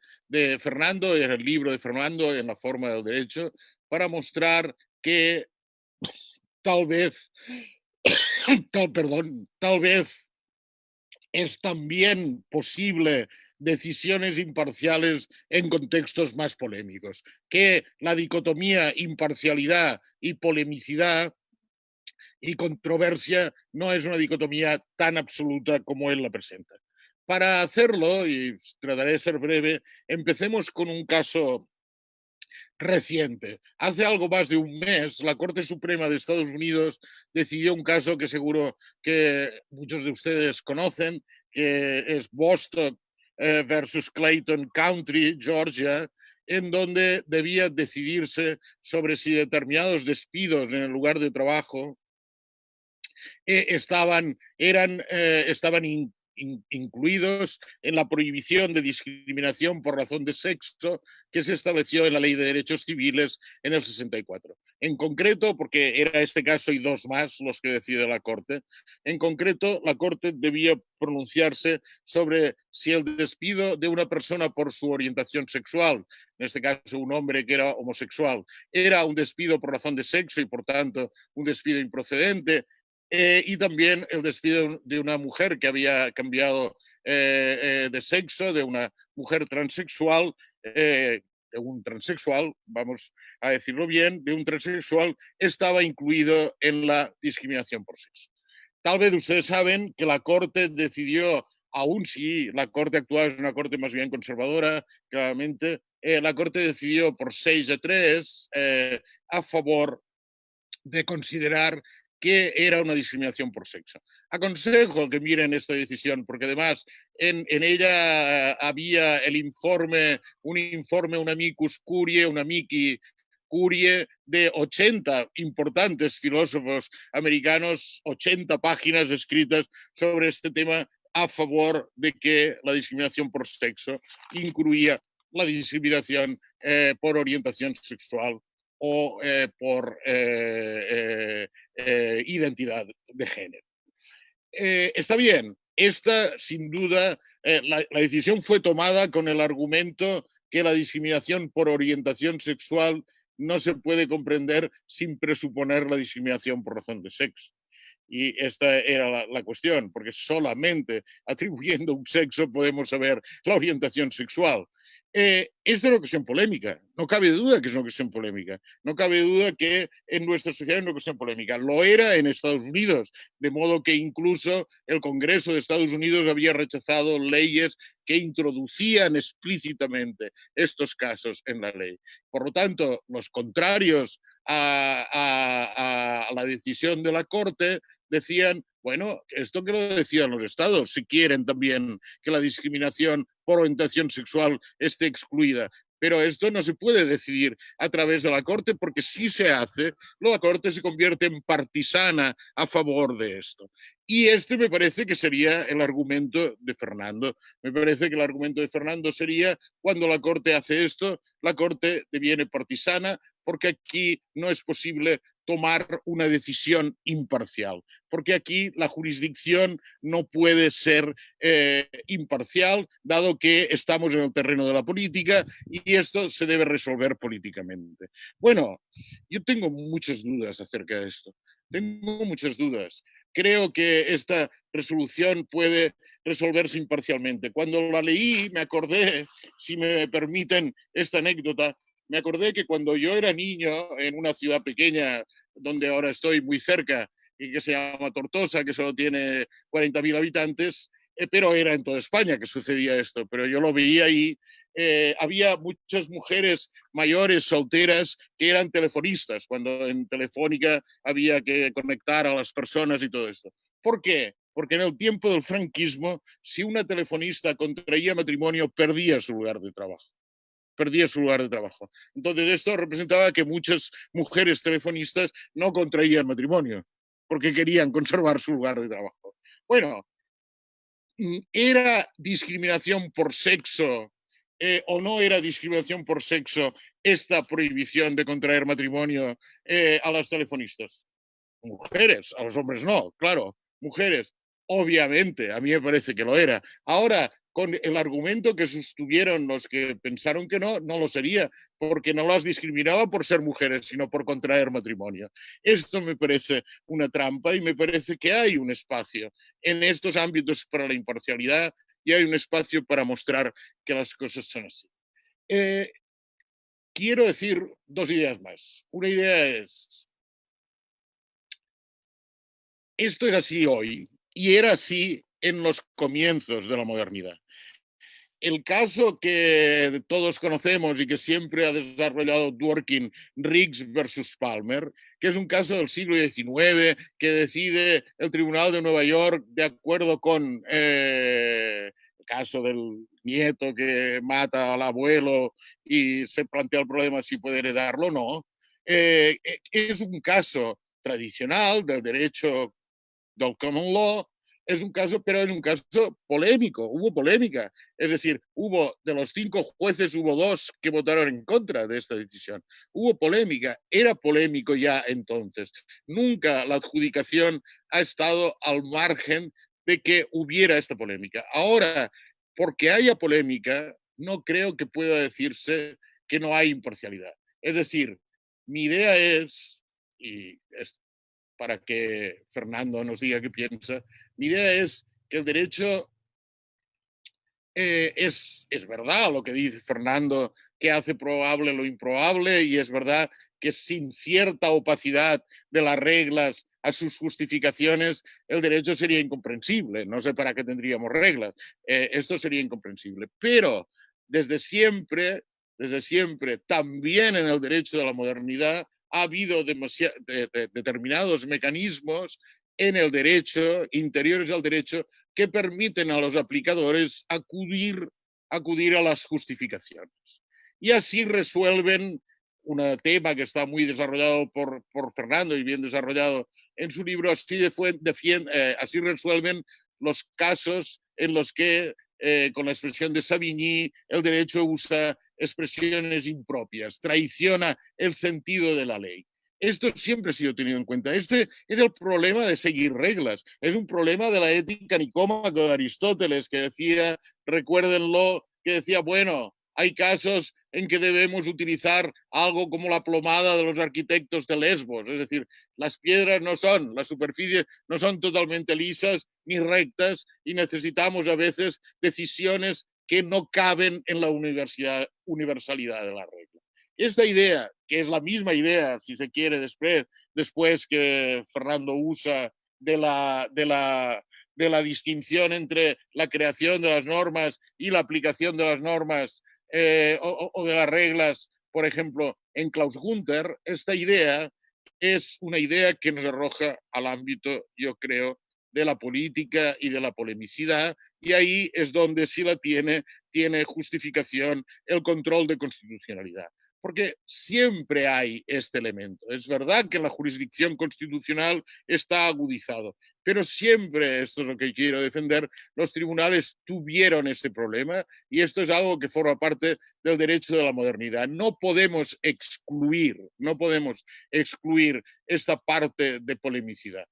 S4: Fernando, en el libro de Fernando, en la forma del derecho, para mostrar que tal vez es también posible decisiones imparciales en contextos más polémicos, que la dicotomía imparcialidad y polemicidad y controversia no es una dicotomía tan absoluta como él la presenta. Para hacerlo, y trataré de ser breve, empecemos con un caso reciente. Hace algo más de un mes, la Corte Suprema de Estados Unidos decidió un caso que seguro que muchos de ustedes conocen, que es Bostock versus Clayton County, Georgia, en donde debía decidirse sobre si determinados despidos en el lugar de trabajo estaban incluidos en la prohibición de discriminación por razón de sexo que se estableció en la Ley de Derechos Civiles en el 64. En concreto, porque era este caso y dos más los que decide la Corte, en concreto la Corte debía pronunciarse sobre si el despido de una persona por su orientación sexual, en este caso un hombre que era homosexual, era un despido por razón de sexo y por tanto un despido improcedente, y también el despido de una mujer que había cambiado de sexo, de una mujer transexual, de un transexual, vamos a decirlo bien, de un transexual, estaba incluido en la discriminación por sexo. Tal vez ustedes saben que la Corte decidió, aún si la Corte actual es una Corte más bien conservadora, claramente, la Corte decidió por 6-3 a favor de considerar que era una discriminación por sexo. Aconsejo que miren esta decisión, porque además en ella había el informe, un amicus curiae, un amici curiae de 80 importantes filósofos americanos, 80 páginas escritas sobre este tema a favor de que la discriminación por sexo incluía la discriminación por orientación sexual o por identidad de género. Está bien, esta sin duda, la decisión fue tomada con el argumento que la discriminación por orientación sexual no se puede comprender sin presuponer la discriminación por razón de sexo. Y esta era la cuestión, porque solamente atribuyendo un sexo podemos saber la orientación sexual. Es de una cuestión polémica, no cabe duda que es una cuestión polémica, no cabe duda que en nuestra sociedad es una cuestión polémica. Lo era en Estados Unidos, de modo que incluso el Congreso de Estados Unidos había rechazado leyes que introducían explícitamente estos casos en la ley. Por lo tanto, los contrarios a la decisión de la Corte decían, bueno, esto que lo decían los estados, si quieren también que la discriminación por orientación sexual esté excluida. Pero esto no se puede decidir a través de la Corte, porque si se hace, la Corte se convierte en partisana a favor de esto. Y este me parece que sería el argumento de Fernando. Me parece que el argumento de Fernando sería, cuando la Corte hace esto, la Corte deviene partisana, porque aquí no es posible tomar una decisión imparcial, porque aquí la jurisdicción no puede ser imparcial, dado que estamos en el terreno de la política y esto se debe resolver políticamente. Bueno, yo tengo muchas dudas acerca de esto, tengo muchas dudas. Creo que esta resolución puede resolverse imparcialmente. Cuando la leí me acordé, si me permiten esta anécdota, me acordé que cuando yo era niño en una ciudad pequeña, donde ahora estoy muy cerca, y que se llama Tortosa, que solo tiene 40.000 habitantes, pero era en toda España que sucedía esto, pero yo lo veía ahí, había muchas mujeres mayores, solteras, que eran telefonistas, cuando en Telefónica había que conectar a las personas y todo esto. ¿Por qué? Porque en el tiempo del franquismo, si una telefonista contraía matrimonio, perdía su lugar de trabajo. Perdía su lugar de trabajo. Entonces esto representaba que muchas mujeres telefonistas no contraían matrimonio porque querían conservar su lugar de trabajo. Bueno, ¿era discriminación por sexo o no era discriminación por sexo esta prohibición de contraer matrimonio a las telefonistas? Mujeres, a los hombres no, claro, mujeres, obviamente, a mí me parece que lo era. Ahora, con el argumento que sostuvieron los que pensaron que no, no lo sería, porque no las discriminaba por ser mujeres, sino por contraer matrimonio. Esto me parece una trampa y me parece que hay un espacio en estos ámbitos para la imparcialidad y hay un espacio para mostrar que las cosas son así. Quiero decir dos ideas más. Una idea es, esto es así hoy y era así en los comienzos de la modernidad. El caso que todos conocemos y que siempre ha desarrollado Dworkin, Riggs versus Palmer, que es un caso del siglo XIX que decide el Tribunal de Nueva York de acuerdo con caso del nieto que mata al abuelo y se plantea el problema si puede heredarlo o no, es un caso tradicional del derecho del common law, es un caso, pero es un caso polémico, hubo polémica. Es decir, hubo de los 5 jueces, hubo 2 que votaron en contra de esta decisión. Hubo polémica, era polémico ya entonces. Nunca la adjudicación ha estado al margen de que hubiera esta polémica. Ahora, porque haya polémica, no creo que pueda decirse que no hay imparcialidad. Es decir, mi idea es, y para que Fernando nos diga qué piensa. Mi idea es que el derecho es verdad lo que dice Fernando, que hace probable lo improbable, y es verdad que sin cierta opacidad de las reglas a sus justificaciones, el derecho sería incomprensible. No sé para qué tendríamos reglas. Esto sería incomprensible. Pero desde siempre, también en el derecho de la modernidad, ha habido determinados mecanismos en el derecho, interiores al derecho, que permiten a los aplicadores acudir a las justificaciones. Y así resuelven un tema que está muy desarrollado por Fernando y bien desarrollado en su libro. Así resuelven los casos en los que, con la expresión de Savigny, el derecho usa expresiones impropias, traiciona el sentido de la ley. Esto siempre ha sido tenido en cuenta. Este es el problema de seguir reglas. Es un problema de la ética nicómaca de Aristóteles, que decía, recuérdenlo, que decía, bueno, hay casos en que debemos utilizar algo como la plomada de los arquitectos de Lesbos. Es decir, las piedras las superficies no son totalmente lisas ni rectas, y necesitamos a veces decisiones que no caben en la universalidad de la regla. Esta idea, que es la misma idea, si se quiere, después que Fernando usa de la distinción entre la creación de las normas y la aplicación de las normas o de las reglas, por ejemplo, en Klaus-Gunther, esta idea es una idea que nos arroja al ámbito, yo creo, de la política y de la polemicidad, y ahí es donde sí la tiene justificación el control de constitucionalidad. Porque siempre hay este elemento. Es verdad que en la jurisdicción constitucional está agudizado, pero siempre, esto es lo que quiero defender, los tribunales tuvieron este problema, y esto es algo que forma parte del derecho de la modernidad. No podemos excluir esta parte de polemicidad.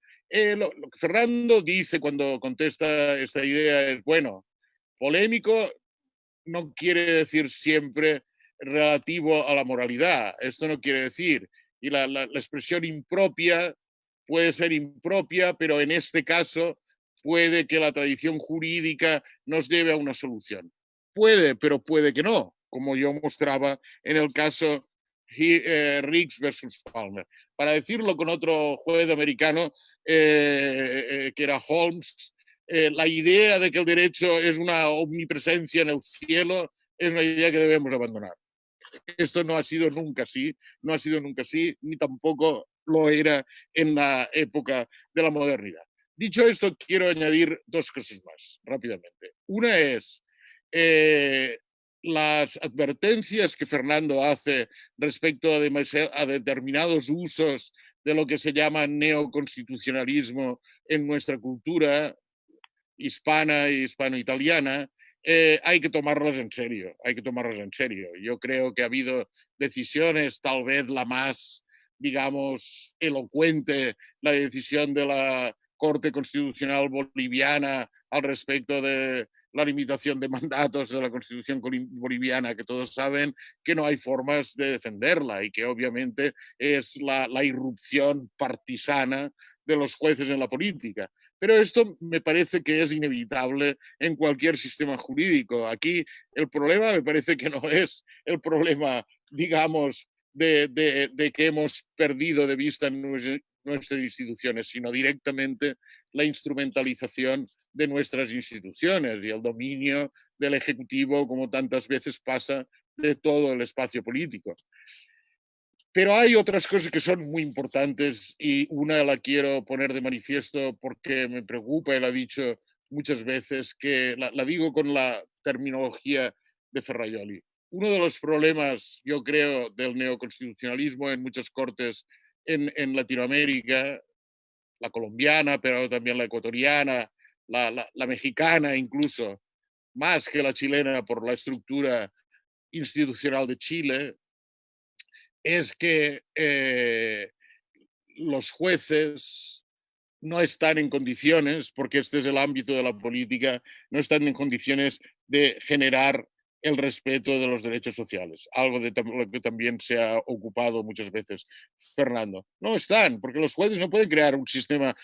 S4: Lo que Fernando dice cuando contesta esta idea es, bueno, polémico no quiere decir siempre relativo a la moralidad. Esto no quiere decir, y la expresión impropia puede ser impropia, pero en este caso puede que la tradición jurídica nos lleve a una solución. Puede, pero puede que no, como yo mostraba en el caso Riggs versus Palmer. Para decirlo con otro juez americano, que era Holmes, la idea de que el derecho es una omnipresencia en el cielo es una idea que debemos abandonar. Esto no ha sido nunca así, ni tampoco lo era en la época de la modernidad. Dicho esto, quiero añadir 2 cosas más rápidamente. Una es las advertencias que Fernando hace respecto a determinados usos de lo que se llama neoconstitucionalismo en nuestra cultura hispana y hispano-italiana. Hay que tomarlas en serio, Yo creo que ha habido decisiones, tal vez la más, digamos, elocuente, la decisión de la Corte Constitucional Boliviana al respecto de la limitación de mandatos de la Constitución boliviana, que todos saben que no hay formas de defenderla, y que obviamente es la irrupción partisana de los jueces en la política. Pero esto me parece que es inevitable en cualquier sistema jurídico. Aquí el problema me parece que no es el problema, digamos, de que hemos perdido de vista nuestras instituciones, sino directamente la instrumentalización de nuestras instituciones y el dominio del Ejecutivo, como tantas veces pasa, de todo el espacio político. Pero hay otras cosas que son muy importantes, y una la quiero poner de manifiesto porque me preocupa, y la ha dicho muchas veces que, la digo con la terminología de Ferrajoli, uno de los problemas, yo creo, del neoconstitucionalismo en muchas cortes en Latinoamérica, la colombiana, pero también la ecuatoriana, la mexicana incluso, más que la chilena por la estructura institucional de Chile, es que los jueces no están en condiciones, porque este es el ámbito de la política, no están en condiciones de generar el respeto de los derechos sociales, algo de lo que también se ha ocupado muchas veces Fernando. No están, porque los jueces no pueden crear un sistema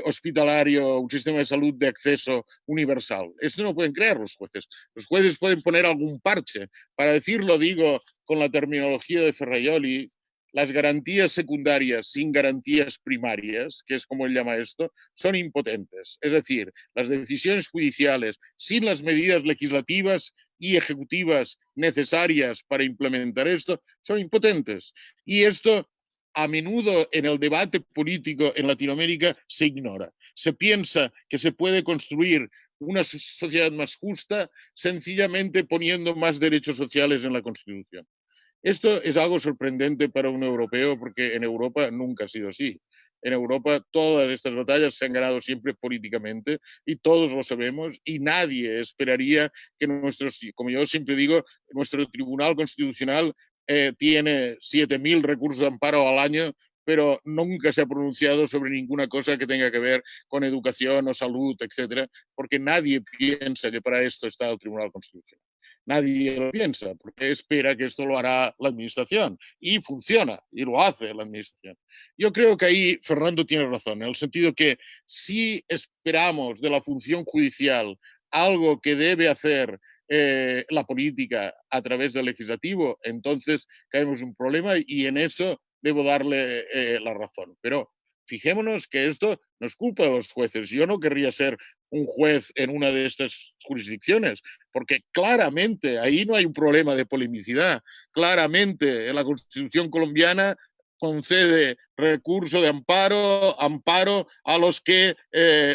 S4: hospitalario, un sistema de salud de acceso universal. Esto no pueden crear los jueces. Los jueces pueden poner algún parche. Para decirlo, digo, con la terminología de Ferrajoli, las garantías secundarias sin garantías primarias, que es como él llama esto, son impotentes. Es decir, las decisiones judiciales sin las medidas legislativas y ejecutivas necesarias para implementar esto son impotentes. Y esto a menudo en el debate político en Latinoamérica se ignora. Se piensa que se puede construir una sociedad más justa sencillamente poniendo más derechos sociales en la Constitución. Esto es algo sorprendente para un europeo porque en Europa nunca ha sido así. En Europa todas estas batallas se han ganado siempre políticamente y todos lo sabemos y nadie esperaría que como yo siempre digo, nuestro Tribunal Constitucional tiene 7.000 recursos de amparo al año, pero nunca se ha pronunciado sobre ninguna cosa que tenga que ver con educación o salud, etcétera, porque nadie piensa que para esto está el Tribunal Constitucional. Nadie lo piensa, porque espera que esto lo hará la administración. Y funciona, y lo hace la administración. Yo creo que ahí Fernando tiene razón, en el sentido que si esperamos de la función judicial algo que debe hacer la política a través del legislativo, entonces caemos en un problema y en eso debo darle la razón. Pero fijémonos que esto no es culpa de los jueces. Yo no querría ser un juez en una de estas jurisdicciones, porque claramente ahí no hay un problema de polemicidad. Claramente la Constitución colombiana concede recurso de amparo a los que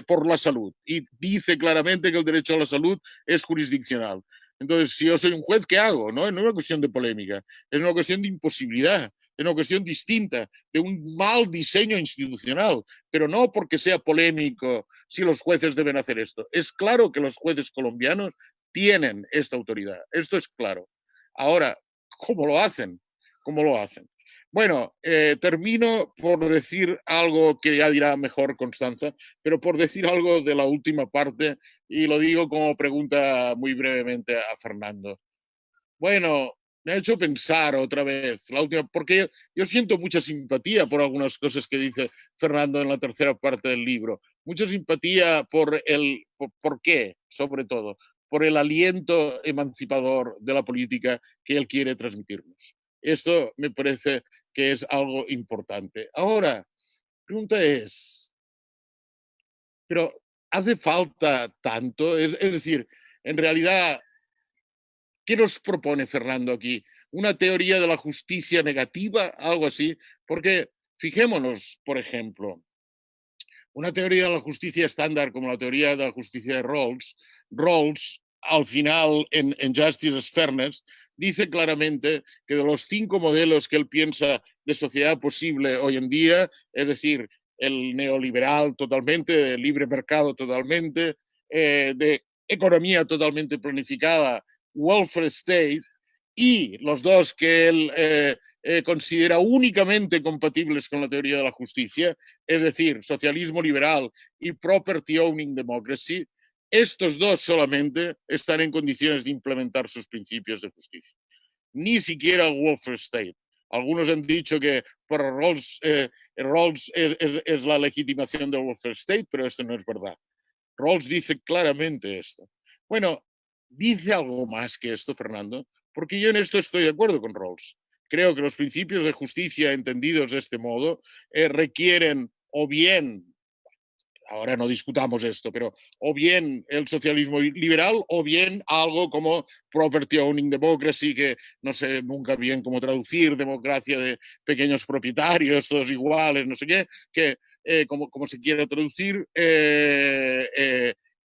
S4: por la salud y dice claramente que el derecho a la salud es jurisdiccional. Entonces, si yo soy un juez, ¿qué hago? No es una cuestión de polémica, es una cuestión de imposibilidad, es una cuestión distinta, de un mal diseño institucional, pero no porque sea polémico si los jueces deben hacer esto. Es claro que los jueces colombianos tienen esta autoridad, esto es claro. Ahora, ¿cómo lo hacen? ¿Cómo lo hacen? Bueno, termino por decir algo que ya dirá mejor Constanza, pero por decir algo de la última parte, y lo digo como pregunta muy brevemente a Fernando. Bueno, me ha hecho pensar otra vez, la última, porque yo siento mucha simpatía por algunas cosas que dice Fernando en la tercera parte del libro. Mucha simpatía por qué, sobre todo, por el aliento emancipador de la política que él quiere transmitirnos. Esto me parece que es algo importante. Ahora, la pregunta es, ¿pero hace falta tanto? Es decir, en realidad, ¿qué nos propone Fernando aquí? ¿Una teoría de la justicia negativa? Algo así. Porque fijémonos, por ejemplo, una teoría de la justicia estándar como la teoría de la justicia de Rawls al final en Justice as Fairness, dice claramente que de los 5 modelos que él piensa de sociedad posible hoy en día, es decir, el neoliberal totalmente, de libre mercado totalmente, de economía totalmente planificada, welfare state, y los dos que él considera únicamente compatibles con la teoría de la justicia, es decir, socialismo liberal y property owning democracy, estos dos solamente están en condiciones de implementar sus principios de justicia. Ni siquiera el welfare state. Algunos han dicho que para Rawls es la legitimación del welfare state, pero esto no es verdad. Rawls dice claramente esto. Bueno, dice algo más que esto, Fernando, porque yo en esto estoy de acuerdo con Rawls. Creo que los principios de justicia entendidos de este modo requieren o bien, ahora no discutamos esto, pero o bien el socialismo liberal o bien algo como property owning democracy, que no sé nunca bien cómo traducir, democracia de pequeños propietarios, todos iguales, no sé qué, que como se quiera traducir,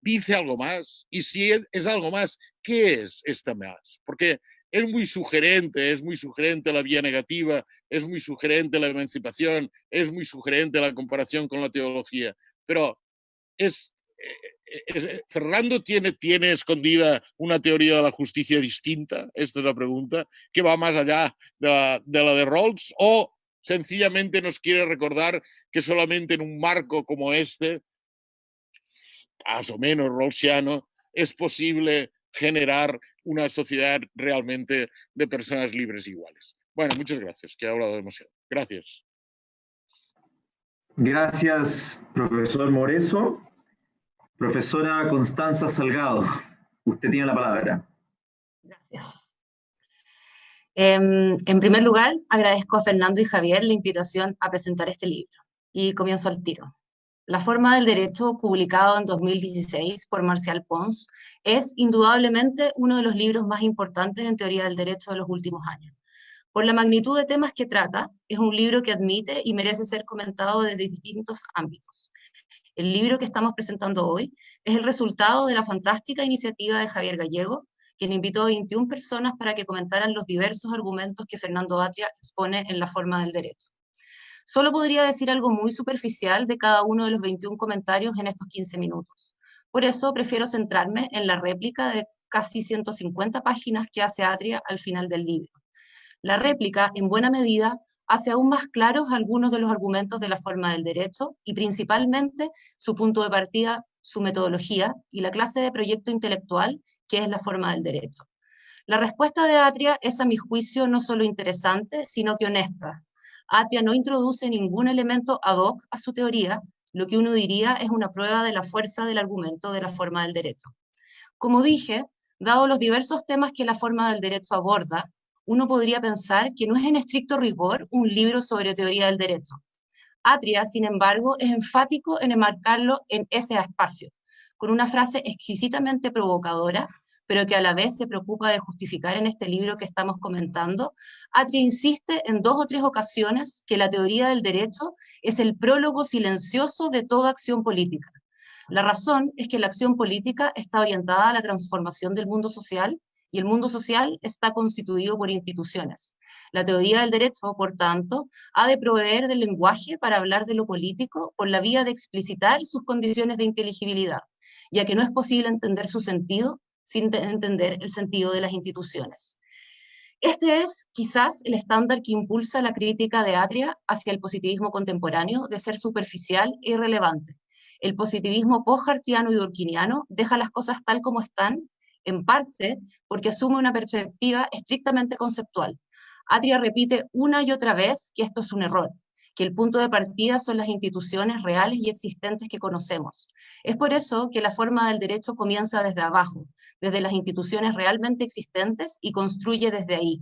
S4: dice algo más, y si es algo más, ¿qué es esta más? Porque es muy sugerente la vía negativa, es muy sugerente la emancipación, es muy sugerente la comparación con la teología, pero Fernando tiene escondida una teoría de la justicia distinta, esta es la pregunta, que va más allá de la de Rawls, o sencillamente nos quiere recordar que solamente en un marco como este, más o menos rawlsiano, es posible generar una sociedad realmente de personas libres e iguales. Bueno, muchas gracias, que he hablado demasiado. Gracias.
S2: Gracias, profesor Moreso. Profesora Constanza Salgado, usted tiene la palabra.
S5: Gracias. En primer lugar, agradezco a Fernando y Javier la invitación a presentar este libro. Y comienzo al tiro. La forma del derecho, publicado en 2016 por Marcial Pons, es indudablemente uno de los libros más importantes en teoría del derecho de los últimos años. Por la magnitud de temas que trata, es un libro que admite y merece ser comentado desde distintos ámbitos. El libro que estamos presentando hoy es el resultado de la fantástica iniciativa de Javier Gallego, quien invitó a 21 personas para que comentaran los diversos argumentos que Fernando Atria expone en la forma del derecho. Solo podría decir algo muy superficial de cada uno de los 21 comentarios en estos 15 minutos. Por eso prefiero centrarme en la réplica de casi 150 páginas que hace Atria al final del libro. La réplica, en buena medida, hace aún más claros algunos de los argumentos de la forma del derecho y principalmente su punto de partida, su metodología y la clase de proyecto intelectual que es la forma del derecho. La respuesta de Atria es a mi juicio no solo interesante, sino que honesta. Atria no introduce ningún elemento ad hoc a su teoría, lo que uno diría es una prueba de la fuerza del argumento de la forma del derecho. Como dije, dado los diversos temas que la forma del derecho aborda, uno podría pensar que no es en estricto rigor un libro sobre teoría del derecho. Atria, sin embargo, es enfático en enmarcarlo en ese espacio, con una frase exquisitamente provocadora, pero que a la vez se preocupa de justificar en este libro que estamos comentando. Atria insiste en 2 o 3 ocasiones que la teoría del derecho es el prólogo silencioso de toda acción política. La razón es que la acción política está orientada a la transformación del mundo social, y el mundo social está constituido por instituciones. La teoría del derecho, por tanto, ha de proveer del lenguaje para hablar de lo político por la vía de explicitar sus condiciones de inteligibilidad, ya que no es posible entender su sentido sin entender el sentido de las instituciones. Este es, quizás, el estándar que impulsa la crítica de Atria hacia el positivismo contemporáneo de ser superficial e irrelevante. El positivismo post-hartiano y durkheimiano deja las cosas tal como están, en parte porque asume una perspectiva estrictamente conceptual. Atria repite una y otra vez que esto es un error, que el punto de partida son las instituciones reales y existentes que conocemos. Es por eso que la forma del derecho comienza desde abajo, desde las instituciones realmente existentes y construye desde ahí.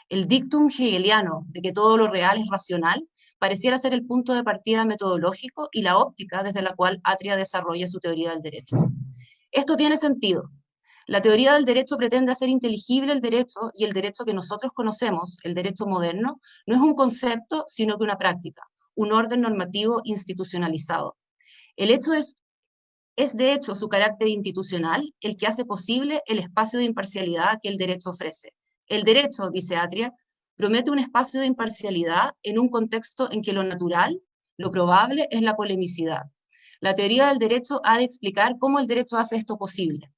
S5: El dictum hegeliano de que todo lo real es racional pareciera ser el punto de partida metodológico y la óptica desde la cual Atria desarrolla su teoría del derecho. Esto tiene sentido. La teoría del derecho pretende hacer inteligible el derecho, y el derecho que nosotros conocemos, el derecho moderno, no es un concepto, sino que una práctica, un orden normativo institucionalizado. El hecho es de hecho su carácter institucional el que hace posible el espacio de imparcialidad que el derecho ofrece. El derecho, dice Atria, promete un espacio de imparcialidad en un contexto en que lo natural, lo probable, es la polemicidad. La teoría del derecho ha de explicar cómo el derecho hace esto posible.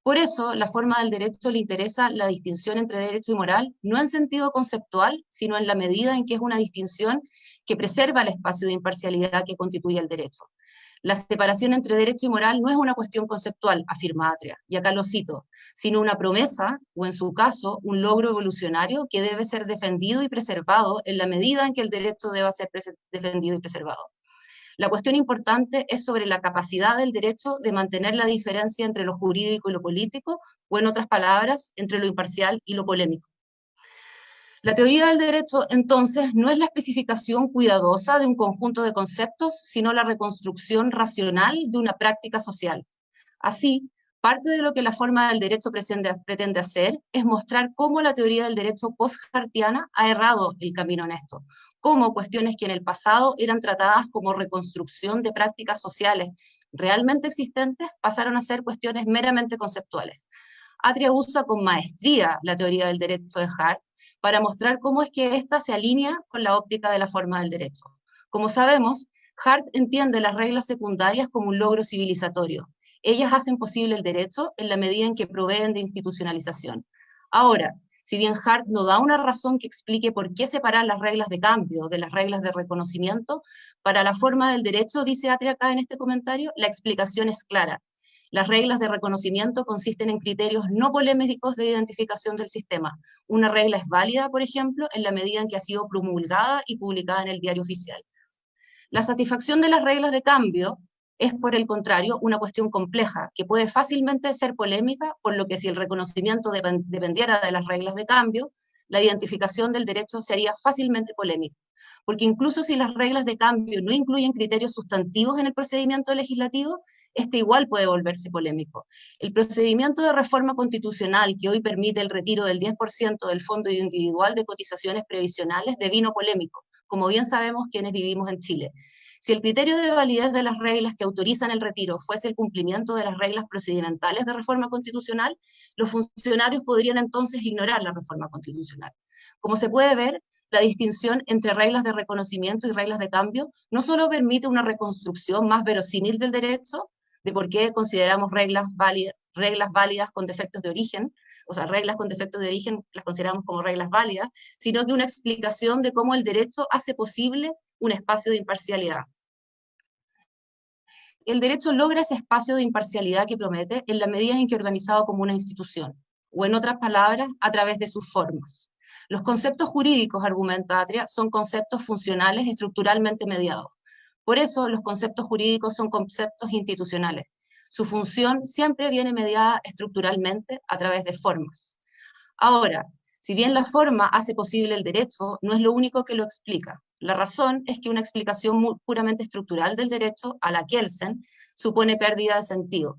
S5: Por eso, la forma del derecho le interesa la distinción entre derecho y moral, no en sentido conceptual, sino en la medida en que es una distinción que preserva el espacio de imparcialidad que constituye el derecho. La separación entre derecho y moral no es una cuestión conceptual, afirma Atria, y acá lo cito, sino una promesa, o en su caso, un logro evolucionario que debe ser defendido y preservado en la medida en que el derecho deba ser defendido y preservado. La cuestión importante es sobre la capacidad del derecho de mantener la diferencia entre lo jurídico y lo político, o en otras palabras, entre lo imparcial y lo polémico. La teoría del derecho, entonces, no es la especificación cuidadosa de un conjunto de conceptos, sino la reconstrucción racional de una práctica social. Así, parte de lo que la forma del derecho pretende hacer es mostrar cómo la teoría del derecho post-hartiana ha errado el camino en esto, cómo cuestiones que en el pasado eran tratadas como reconstrucción de prácticas sociales realmente existentes pasaron a ser cuestiones meramente conceptuales. Atria usa con maestría la teoría del derecho de Hart para mostrar cómo es que ésta se alinea con la óptica de la forma del derecho. Como sabemos, Hart entiende las reglas secundarias como un logro civilizatorio. Ellas hacen posible el derecho en la medida en que proveen de institucionalización. Ahora, si bien Hart no da una razón que explique por qué separar las reglas de cambio de las reglas de reconocimiento, para la forma del derecho, dice Atria acá en este comentario, la explicación es clara. Las reglas de reconocimiento consisten en criterios no polémicos de identificación del sistema. Una regla es válida, por ejemplo, en la medida en que ha sido promulgada y publicada en el diario oficial. La satisfacción de las reglas de cambio es, por el contrario, una cuestión compleja, que puede fácilmente ser polémica, por lo que si el reconocimiento dependiera de las reglas de cambio, la identificación del derecho sería fácilmente polémica. Porque incluso si las reglas de cambio no incluyen criterios sustantivos en el procedimiento legislativo, este igual puede volverse polémico. El procedimiento de reforma constitucional que hoy permite el retiro del 10% del fondo individual de cotizaciones previsionales devino polémico, como bien sabemos quienes vivimos en Chile. Si el criterio de validez de las reglas que autorizan el retiro fuese el cumplimiento de las reglas procedimentales de reforma constitucional, los funcionarios podrían entonces ignorar la reforma constitucional. Como se puede ver, la distinción entre reglas de reconocimiento y reglas de cambio no solo permite una reconstrucción más verosímil del derecho, de por qué consideramos reglas válidas con defectos de origen, o sea, reglas con defectos de origen las consideramos como reglas válidas, sino que una explicación de cómo el derecho hace posible un espacio de imparcialidad. El derecho logra ese espacio de imparcialidad que promete en la medida en que organizado como una institución, o en otras palabras, a través de sus formas. Los conceptos jurídicos, argumenta Atria, son conceptos funcionales estructuralmente mediados. Por eso, los conceptos jurídicos son conceptos institucionales. Su función siempre viene mediada estructuralmente a través de formas. Ahora, si bien la forma hace posible el derecho, no es lo único que lo explica. La razón es que una explicación puramente estructural del derecho, a la Kelsen, supone pérdida de sentido.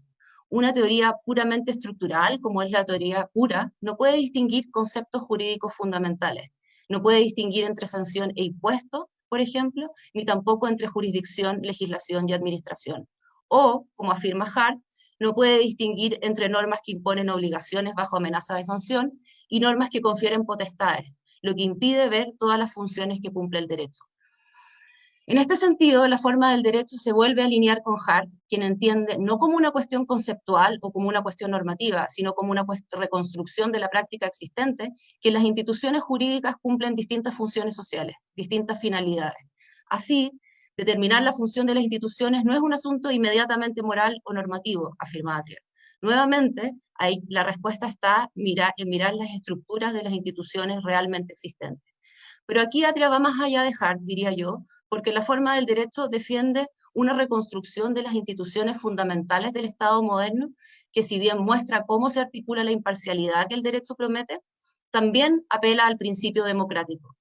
S5: Una teoría puramente estructural, como es la teoría pura, no puede distinguir conceptos jurídicos fundamentales. No puede distinguir entre sanción e impuesto, por ejemplo, ni tampoco entre jurisdicción, legislación y administración. O, como afirma Hart, no puede distinguir entre normas que imponen obligaciones bajo amenaza de sanción y normas que confieren potestades, lo que impide ver todas las funciones que cumple el derecho. En este sentido, la forma del derecho se vuelve a alinear con Hart, quien entiende no como una cuestión conceptual o como una cuestión normativa, sino como una reconstrucción de la práctica existente, que las instituciones jurídicas cumplen distintas funciones sociales, distintas finalidades. Así, determinar la función de las instituciones no es un asunto inmediatamente moral o normativo, afirma Atria. Nuevamente, ahí la respuesta está en mirar las estructuras de las instituciones realmente existentes. Pero aquí Atria va más allá de Hart, diría yo, porque la forma del derecho defiende una reconstrucción de las instituciones fundamentales del Estado moderno, que si bien muestra cómo se articula la imparcialidad que el derecho promete, también apela al principio democrático.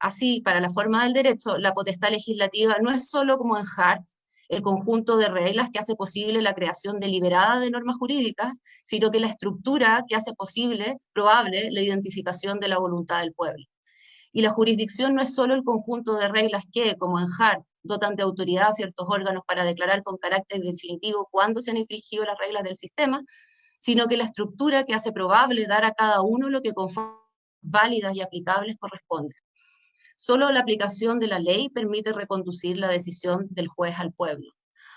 S5: Así, para la forma del derecho, la potestad legislativa no es solo, como en Hart, el conjunto de reglas que hace posible la creación deliberada de normas jurídicas, sino que la estructura que hace probable la identificación de la voluntad del pueblo. Y la jurisdicción no es solo el conjunto de reglas que, como en Hart, dotan de autoridad a ciertos órganos para declarar con carácter definitivo cuándo se han infringido las reglas del sistema, sino que la estructura que hace probable dar a cada uno lo que conforme válidas y aplicables corresponde. Solo la aplicación de la ley permite reconducir la decisión del juez al pueblo.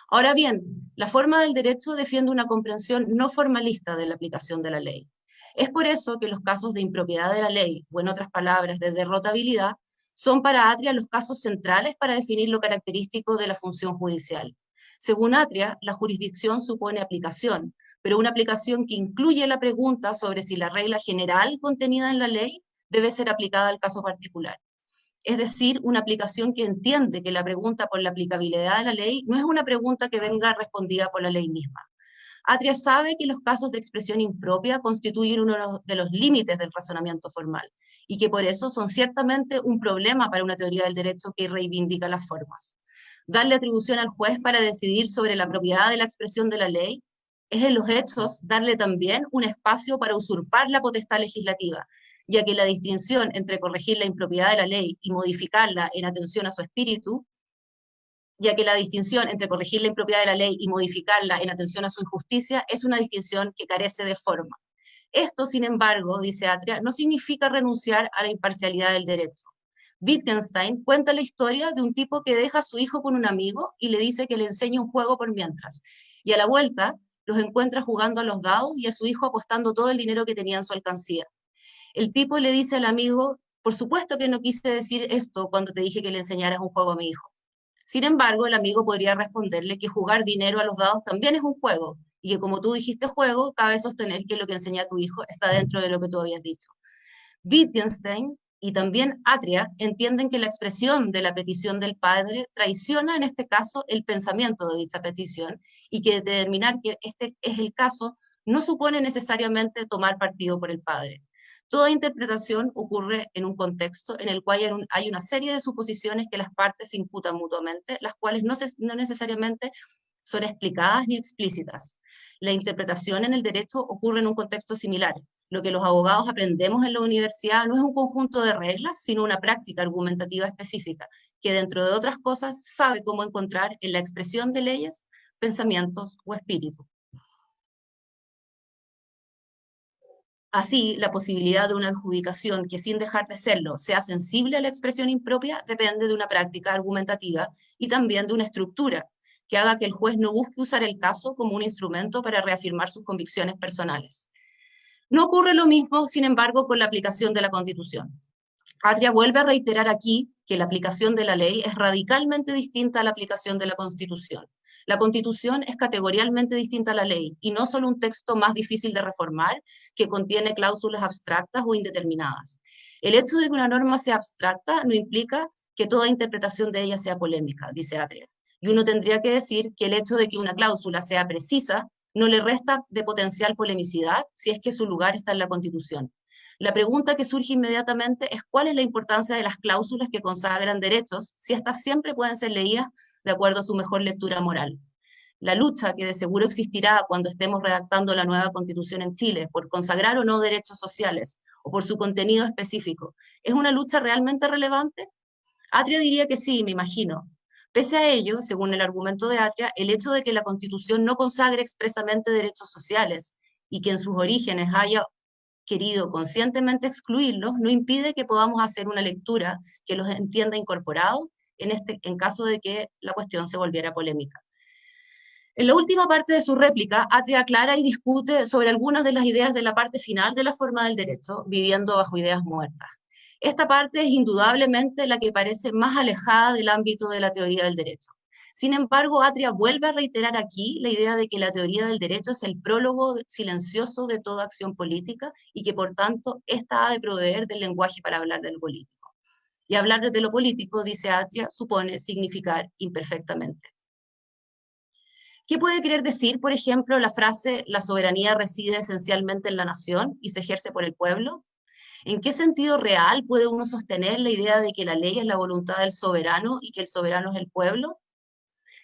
S5: Ahora bien, la forma del derecho defiende una comprensión no formalista de la aplicación de la ley. Es por eso que los casos de impropiedad de la ley, o en otras palabras, de derrotabilidad, son para Atria los casos centrales para definir lo característico de la función judicial. Según Atria, la jurisdicción supone aplicación, pero una aplicación que incluye la pregunta sobre si la regla general contenida en la ley debe ser aplicada al caso particular. Es decir, una aplicación que entiende que la pregunta por la aplicabilidad de la ley no es una pregunta que venga respondida por la ley misma. Atria sabe que los casos de expresión impropia constituyen uno de los límites del razonamiento formal, y que por eso son ciertamente un problema para una teoría del derecho que reivindica las formas. Darle atribución al juez para decidir sobre la propiedad de la expresión de la ley es en los hechos darle también un espacio para usurpar la potestad legislativa, ya que la distinción entre corregir la impropiedad de la ley y modificarla en atención a su espíritu ya que la distinción entre corregir la impropiedad de la ley y modificarla en atención a su injusticia es una distinción que carece de forma. Esto, sin embargo, dice Atria, no significa renunciar a la imparcialidad del derecho. Wittgenstein cuenta la historia de un tipo que deja a su hijo con un amigo y le dice que le enseñe un juego por mientras, y a la vuelta los encuentra jugando a los dados y a su hijo apostando todo el dinero que tenía en su alcancía. El tipo le dice al amigo, por supuesto que no quise decir esto cuando te dije que le enseñaras un juego a mi hijo. Sin embargo, el amigo podría responderle que jugar dinero a los dados también es un juego, y que como tú dijiste juego, cabe sostener que lo que enseña a tu hijo está dentro de lo que tú habías dicho. Wittgenstein y también Atria entienden que la expresión de la petición del padre traiciona en este caso el pensamiento de dicha petición, y que determinar que este es el caso no supone necesariamente tomar partido por el padre. Toda interpretación ocurre en un contexto en el cual hay una serie de suposiciones que las partes se imputan mutuamente, las cuales no necesariamente son explicadas ni explícitas. La interpretación en el derecho ocurre en un contexto similar. Lo que los abogados aprendemos en la universidad no es un conjunto de reglas, sino una práctica argumentativa específica, que dentro de otras cosas sabe cómo encontrar en la expresión de leyes, pensamientos o espíritu. Así, la posibilidad de una adjudicación que sin dejar de serlo sea sensible a la expresión impropia depende de una práctica argumentativa y también de una estructura que haga que el juez no busque usar el caso como un instrumento para reafirmar sus convicciones personales. No ocurre lo mismo, sin embargo, con la aplicación de la Constitución. Atria vuelve a reiterar aquí que la aplicación de la ley es radicalmente distinta a la aplicación de la Constitución. La Constitución es categorialmente distinta a la ley, y no solo un texto más difícil de reformar que contiene cláusulas abstractas o indeterminadas. El hecho de que una norma sea abstracta no implica que toda interpretación de ella sea polémica, dice Atria. Y uno tendría que decir que el hecho de que una cláusula sea precisa no le resta de potencial polemicidad si es que su lugar está en la Constitución. La pregunta que surge inmediatamente es cuál es la importancia de las cláusulas que consagran derechos, si estas siempre pueden ser leídas de acuerdo a su mejor lectura moral. La lucha que de seguro existirá cuando estemos redactando la nueva Constitución en Chile por consagrar o no derechos sociales o por su contenido específico, ¿es una lucha realmente relevante? Atria diría que sí, me imagino. Pese a ello, según el argumento de Atria, el hecho de que la Constitución no consagre expresamente derechos sociales y que en sus orígenes haya querido conscientemente excluirlos, no impide que podamos hacer una lectura que los entienda incorporados en caso de que la cuestión se volviera polémica. En la última parte de su réplica, Atria aclara y discute sobre algunas de las ideas de la parte final de la forma del derecho, viviendo bajo ideas muertas. Esta parte es indudablemente la que parece más alejada del ámbito de la teoría del derecho. Sin embargo, Atria vuelve a reiterar aquí la idea de que la teoría del derecho es el prólogo silencioso de toda acción política y que, por tanto, ésta ha de proveer del lenguaje para hablar de lo político. Y hablar de lo político, dice Atria, supone significar imperfectamente. ¿Qué puede querer decir, por ejemplo, la frase «la soberanía reside esencialmente en la nación y se ejerce por el pueblo»? ¿En qué sentido real puede uno sostener la idea de que la ley es la voluntad del soberano y que el soberano es el pueblo?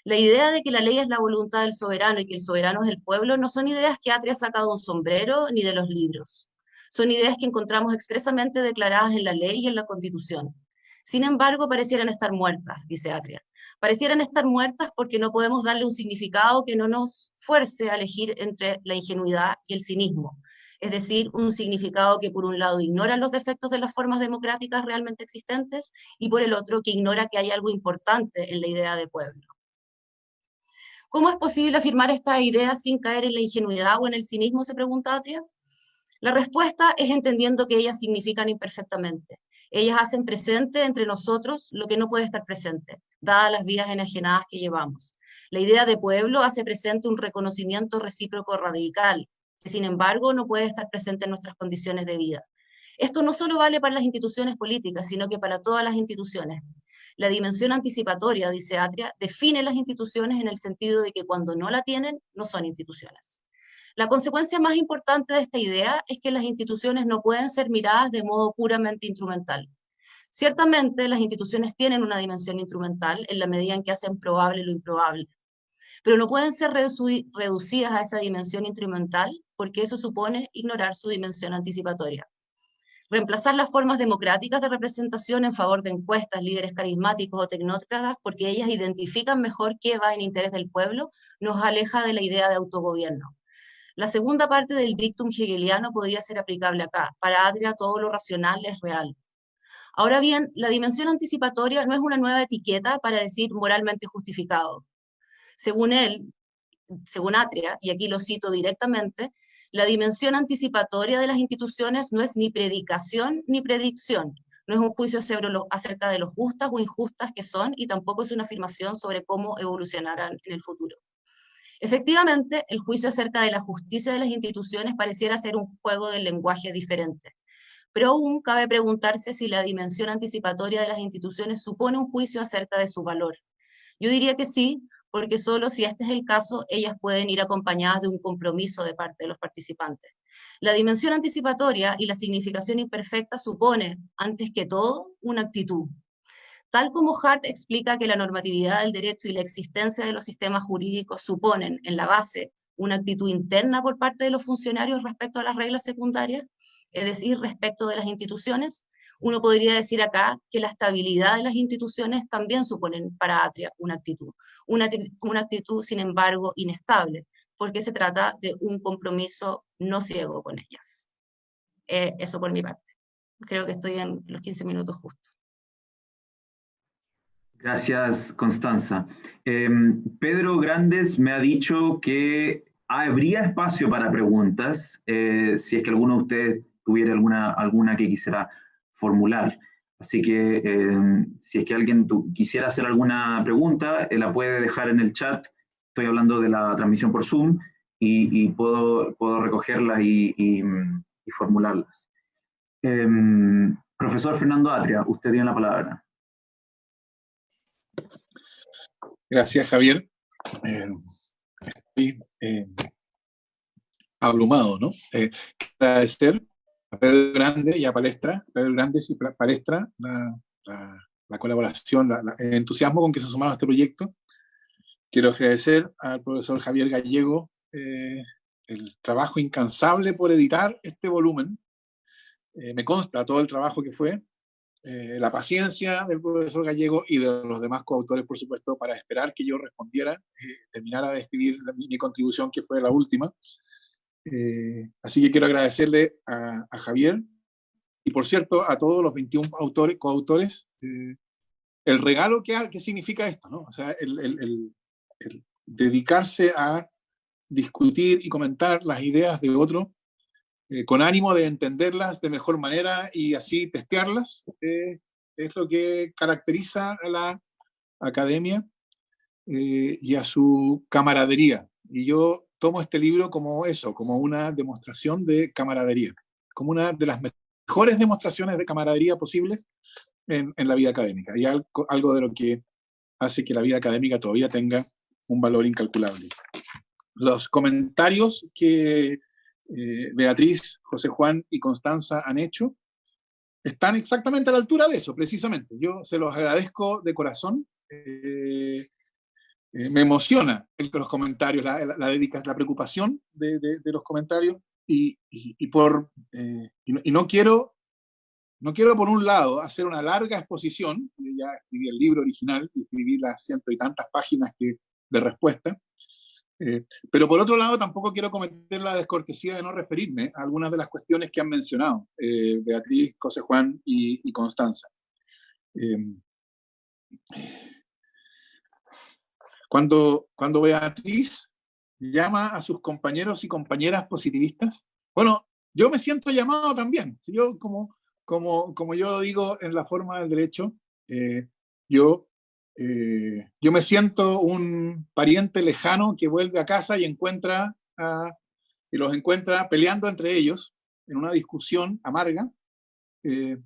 S5: La idea de que la ley es la voluntad del soberano y que el soberano es el pueblo no son ideas que Atria ha sacado de un sombrero ni de los libros. Son ideas que encontramos expresamente declaradas en la ley y en la Constitución. Sin embargo, parecieran estar muertas, dice Atria. Parecieran estar muertas porque no podemos darle un significado que no nos fuerce a elegir entre la ingenuidad y el cinismo. Es decir, un significado que por un lado ignora los defectos de las formas democráticas realmente existentes y por el otro que ignora que hay algo importante en la idea de pueblo. ¿Cómo es posible afirmar esta idea sin caer en la ingenuidad o en el cinismo?, se pregunta Atria. La respuesta es entendiendo que ellas significan imperfectamente. Ellas hacen presente entre nosotros lo que no puede estar presente, dadas las vidas enajenadas que llevamos. La idea de pueblo hace presente un reconocimiento recíproco radical, que sin embargo no puede estar presente en nuestras condiciones de vida. Esto no solo vale para las instituciones políticas, sino que para todas las instituciones. La dimensión anticipatoria, dice Atria, define las instituciones en el sentido de que cuando no la tienen, no son instituciones. La consecuencia más importante de esta idea es que las instituciones no pueden ser miradas de modo puramente instrumental. Ciertamente, las instituciones tienen una dimensión instrumental en la medida en que hacen probable lo improbable, pero no pueden ser reducidas a esa dimensión instrumental porque eso supone ignorar su dimensión anticipatoria. Reemplazar las formas democráticas de representación en favor de encuestas, líderes carismáticos o tecnócratas, porque ellas identifican mejor qué va en interés del pueblo, nos aleja de la idea de autogobierno. La segunda parte del dictum hegeliano podría ser aplicable acá. Para Atria todo lo racional es real. Ahora bien, la dimensión anticipatoria no es una nueva etiqueta para decir moralmente justificado. Según él, según Atria, y aquí lo cito directamente, la dimensión anticipatoria de las instituciones no es ni predicación ni predicción, no es un juicio acerca de lo justas o injustas que son, y tampoco es una afirmación sobre cómo evolucionarán en el futuro. Efectivamente, el juicio acerca de la justicia de las instituciones pareciera ser un juego del lenguaje diferente, pero aún cabe preguntarse si la dimensión anticipatoria de las instituciones supone un juicio acerca de su valor. Yo diría que sí, porque solo si este es el caso, ellas pueden ir acompañadas de un compromiso de parte de los participantes. La dimensión anticipatoria y la significación imperfecta supone, antes que todo, una actitud. Tal como Hart explica que la normatividad del derecho y la existencia de los sistemas jurídicos suponen, en la base, una actitud interna por parte de los funcionarios respecto a las reglas secundarias, es decir, respecto de las instituciones, uno podría decir acá que la estabilidad de las instituciones también suponen para Atria una actitud, sin embargo, inestable, porque se trata de un compromiso no ciego con ellas. Eso por mi parte. Creo que estoy en los 15 minutos justos.
S2: Gracias, Constanza. Pedro Grandes me ha dicho que habría espacio para preguntas, si es que alguno de ustedes tuviera alguna que quisiera formular. Así que si es que alguien quisiera hacer alguna pregunta, la puede dejar en el chat. Estoy hablando de la transmisión por Zoom y puedo recogerlas y formularlas. Profesor Fernando Atria, usted tiene la palabra.
S6: Gracias, Javier. Estoy abrumado, ¿no? Agradecer a Pedro Grande y a Palestra, la colaboración, el entusiasmo con que se sumaron a este proyecto. Quiero agradecer al profesor Javier Gallego el trabajo incansable por editar este volumen. Me consta todo el trabajo que fue. La paciencia del profesor Gallego y de los demás coautores, por supuesto, para esperar que yo respondiera, terminara de escribir mi contribución, que fue la última. Así que quiero agradecerle a Javier y, por cierto, a todos los 21 coautores el regalo que significa esto, ¿no? O sea, el dedicarse a discutir y comentar las ideas de otro, con ánimo de entenderlas de mejor manera y así testearlas, es lo que caracteriza a la academia y a su camaradería. Y yo tomo este libro como eso, como una demostración de camaradería, como una de las mejores demostraciones de camaradería posibles en la vida académica, y algo de lo que hace que la vida académica todavía tenga un valor incalculable. Los comentarios que Beatriz, José Juan y Constanza han hecho están exactamente a la altura de eso, precisamente. Yo se los agradezco de corazón. Me emociona los comentarios, la preocupación de los comentarios, y no quiero por un lado hacer una larga exposición. Ya escribí el libro original y escribí las 100 y tantas páginas de respuesta. Pero por otro lado tampoco quiero cometer la descortesía de no referirme a algunas de las cuestiones que han mencionado Beatriz, José Juan y Constanza. Cuando Beatriz llama a sus compañeros y compañeras positivistas, bueno, yo me siento llamado también. Yo, como yo lo digo en la forma del derecho, yo me siento un pariente lejano que vuelve a casa y los encuentra peleando entre ellos en una discusión amarga, que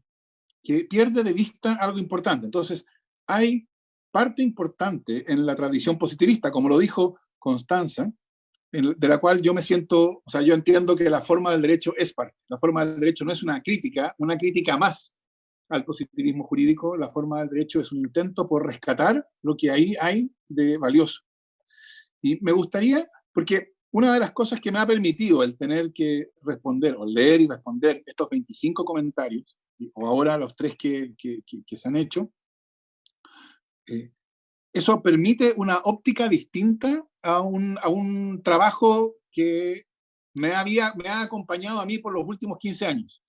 S6: pierde de vista algo importante. Entonces, hay parte importante en la tradición positivista, como lo dijo Constanza, de la cual yo me siento, o sea, yo entiendo que la forma del derecho es parte. La forma del derecho no es una crítica más al positivismo jurídico. La forma del derecho es un intento por rescatar lo que ahí hay de valioso. Y me gustaría, porque una de las cosas que me ha permitido el tener que responder, o leer y responder estos 25 comentarios, o ahora los 3 que se han hecho, eso permite una óptica distinta a un trabajo que me ha acompañado a mí por los últimos 15 años.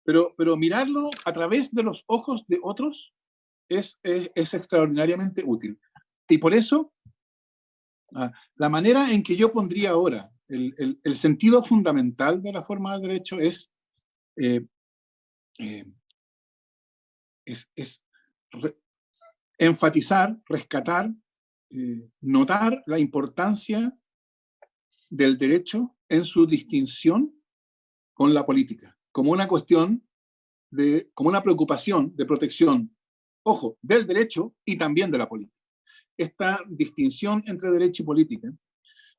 S6: Pero mirarlo a través de los ojos de otros es extraordinariamente útil. Y por eso, la manera en que yo pondría ahora el sentido fundamental de la forma del derecho es enfatizar, rescatar, notar la importancia del derecho en su distinción con la política, como una cuestión como una preocupación de protección, ojo, del derecho y también de la política. Esta distinción entre derecho y política,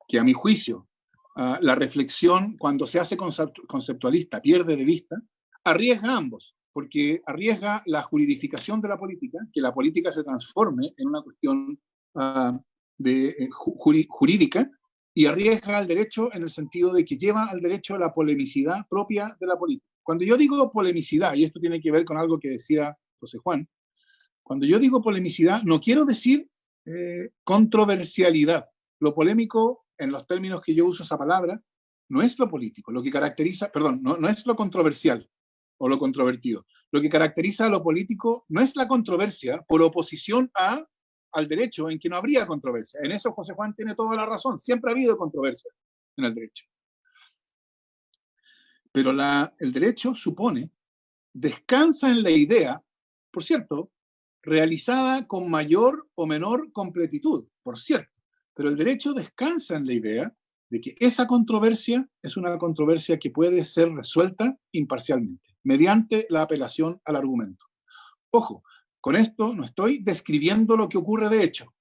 S6: que a mi juicio, la reflexión cuando se hace conceptualista pierde de vista, arriesga a ambos, porque arriesga la juridificación de la política, que la política se transforme en una cuestión jurídica, y arriesga al derecho en el sentido de que lleva al derecho a la polemicidad propia de la política. Cuando yo digo polemicidad, y esto tiene que ver con algo que decía José Juan, cuando yo digo polemicidad, no quiero decir controversialidad. Lo polémico, en los términos que yo uso esa palabra, no es lo político. Lo que caracteriza, perdón, no es lo controversial o lo controvertido. Lo que caracteriza a lo político no es la controversia por oposición al derecho, en que no habría controversia. En eso José Juan tiene toda la razón. Siempre ha habido controversia en el derecho. Pero el derecho descansa en la idea, por cierto, realizada con mayor o menor completitud, por cierto, pero el derecho descansa en la idea de que esa controversia es una controversia que puede ser resuelta imparcialmente, mediante la apelación al argumento. Ojo, con esto no estoy describiendo lo que ocurre de hecho,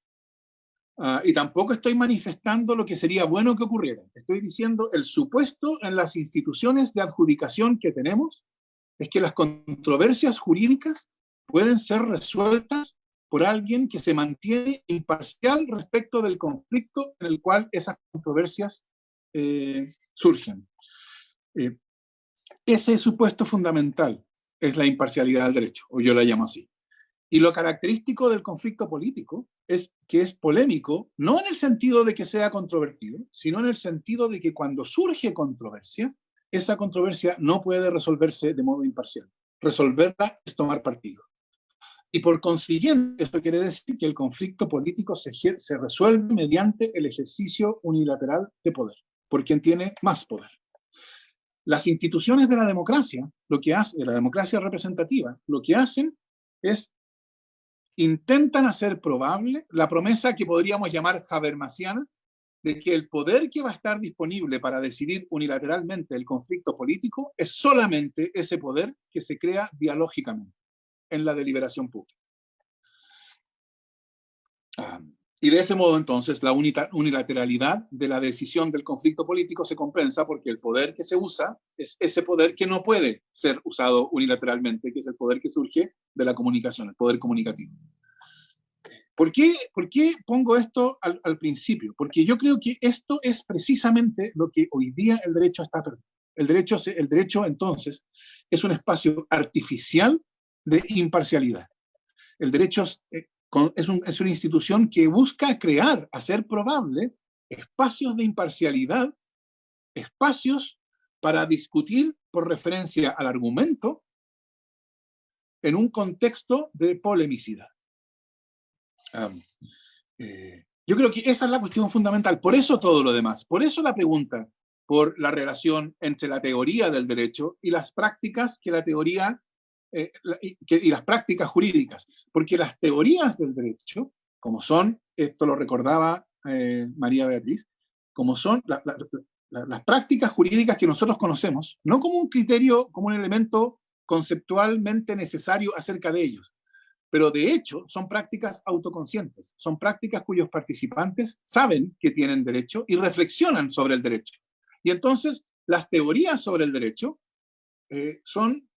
S6: y tampoco estoy manifestando lo que sería bueno que ocurriera. Estoy diciendo el supuesto en las instituciones de adjudicación que tenemos es que las controversias jurídicas pueden ser resueltas por alguien que se mantiene imparcial respecto del conflicto en el cual esas controversias surgen. Ese supuesto fundamental es la imparcialidad del derecho, o yo la llamo así. Y lo característico del conflicto político es que es polémico, no en el sentido de que sea controvertido, sino en el sentido de que cuando surge controversia, esa controversia no puede resolverse de modo imparcial. Resolverla es tomar partido. Y por consiguiente, esto quiere decir que el conflicto político se resuelve mediante el ejercicio unilateral de poder, por quien tiene más poder. Las instituciones de la democracia, de la democracia representativa, lo que hacen es intentan hacer probable la promesa que podríamos llamar habermasiana, de que el poder que va a estar disponible para decidir unilateralmente el conflicto político es solamente ese poder que se crea dialógicamente en la deliberación pública. Y de ese modo, entonces, la unilateralidad de la decisión del conflicto político se compensa porque el poder que se usa es ese poder que no puede ser usado unilateralmente, que es el poder que surge de la comunicación, el poder comunicativo. ¿Por qué pongo esto al principio? Porque yo creo que esto es precisamente lo que hoy día el derecho está perdiendo. El derecho, entonces, es un espacio artificial de imparcialidad. El derecho es una institución que busca crear, hacer probable espacios de imparcialidad, espacios para discutir por referencia al argumento en un contexto de polemicidad. Yo creo que esa es la cuestión fundamental. Por eso todo lo demás. Por eso la pregunta por la relación entre la teoría del derecho y las prácticas que la teoría y las prácticas jurídicas, porque las teorías del derecho, como son, esto lo recordaba María Beatriz, como son las prácticas jurídicas que nosotros conocemos, no como un criterio, como un elemento conceptualmente necesario acerca de ellos, pero de hecho son prácticas autoconscientes, son prácticas cuyos participantes saben que tienen derecho y reflexionan sobre el derecho. Y entonces las teorías sobre el derecho son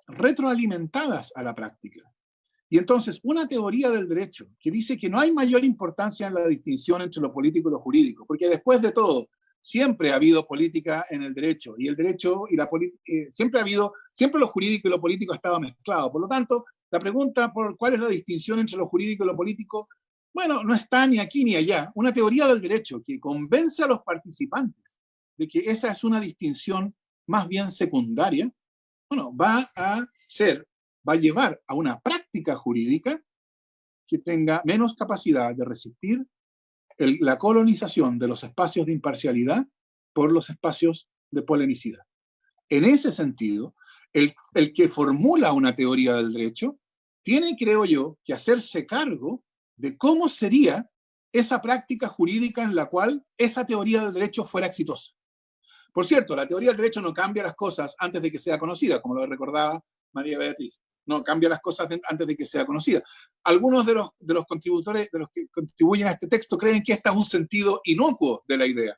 S6: retroalimentadas a la práctica. Y entonces, una teoría del derecho que dice que no hay mayor importancia en la distinción entre lo político y lo jurídico, porque después de todo, siempre ha habido política en el derecho, y el derecho y la política, siempre lo jurídico y lo político ha estado mezclado. Por lo tanto, la pregunta por cuál es la distinción entre lo jurídico y lo político, bueno, no está ni aquí ni allá. Una teoría del derecho que convence a los participantes de que esa es una distinción más bien secundaria, bueno, va a llevar a una práctica jurídica que tenga menos capacidad de resistir la colonización de los espacios de imparcialidad por los espacios de polemicidad. En ese sentido, el que formula una teoría del derecho tiene, creo yo, que hacerse cargo de cómo sería esa práctica jurídica en la cual esa teoría del derecho fuera exitosa. Por cierto, la teoría del derecho no cambia las cosas antes de que sea conocida, como lo recordaba María Beatriz. No cambia las cosas antes de que sea conocida. Algunos de los contributores, de los que contribuyen a este texto, creen que este es un sentido inocuo de la idea.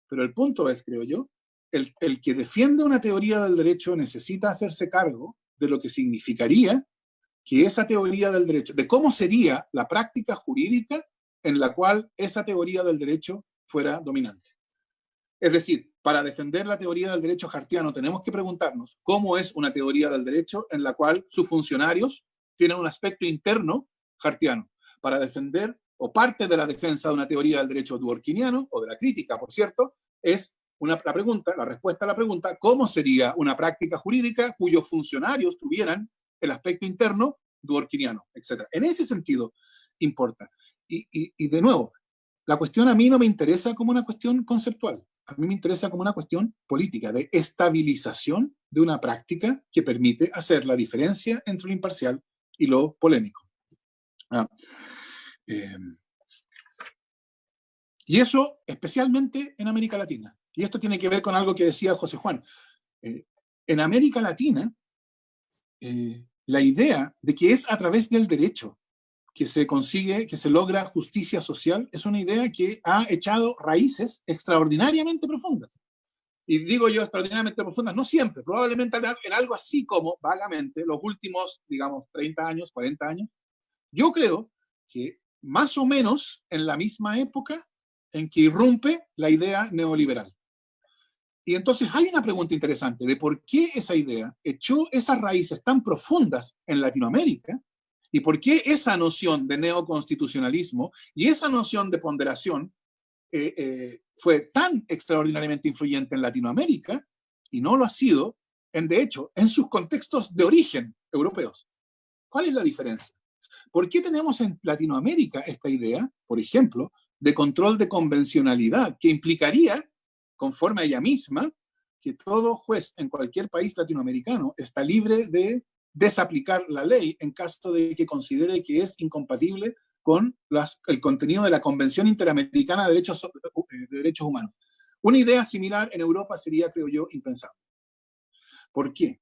S6: Pero el punto es, creo yo, el que defiende una teoría del derecho necesita hacerse cargo de lo que significaría que esa teoría del derecho, de cómo sería la práctica jurídica en la cual esa teoría del derecho fuera dominante. Es decir, para defender la teoría del derecho hartiano tenemos que preguntarnos cómo es una teoría del derecho en la cual sus funcionarios tienen un aspecto interno hartiano. Para defender, o parte de la defensa de una teoría del derecho dworkiniano, o de la crítica, por cierto, es la respuesta a la pregunta, ¿cómo sería una práctica jurídica cuyos funcionarios tuvieran el aspecto interno dworkiniano, etc.? En ese sentido, importa. Y de nuevo, la cuestión a mí no me interesa como una cuestión conceptual. A mí me interesa como una cuestión política, de estabilización de una práctica que permite hacer la diferencia entre lo imparcial y lo polémico. Y eso especialmente en América Latina. Y esto tiene que ver con algo que decía José Juan. En América Latina, la idea de que es a través del derecho que se consigue, que se logra justicia social, es una idea que ha echado raíces extraordinariamente profundas. Y digo yo extraordinariamente profundas, no siempre, probablemente en algo así como, vagamente, los últimos, digamos, 30 años, 40 años. Yo creo que más o menos en la misma época en que irrumpe la idea neoliberal. Y entonces hay una pregunta interesante de por qué esa idea echó esas raíces tan profundas en Latinoamérica. ¿Y por qué esa noción de neoconstitucionalismo y esa noción de ponderación fue tan extraordinariamente influyente en Latinoamérica y no lo ha sido, de hecho, en sus contextos de origen europeos? ¿Cuál es la diferencia? ¿Por qué tenemos en Latinoamérica esta idea, por ejemplo, de control de convencionalidad, que implicaría, conforme a ella misma, que todo juez en cualquier país latinoamericano está libre de desaplicar la ley en caso de que considere que es incompatible con el contenido de la Convención Interamericana de Derechos Humanos? Una idea similar en Europa sería, creo yo, impensable. ¿Por qué?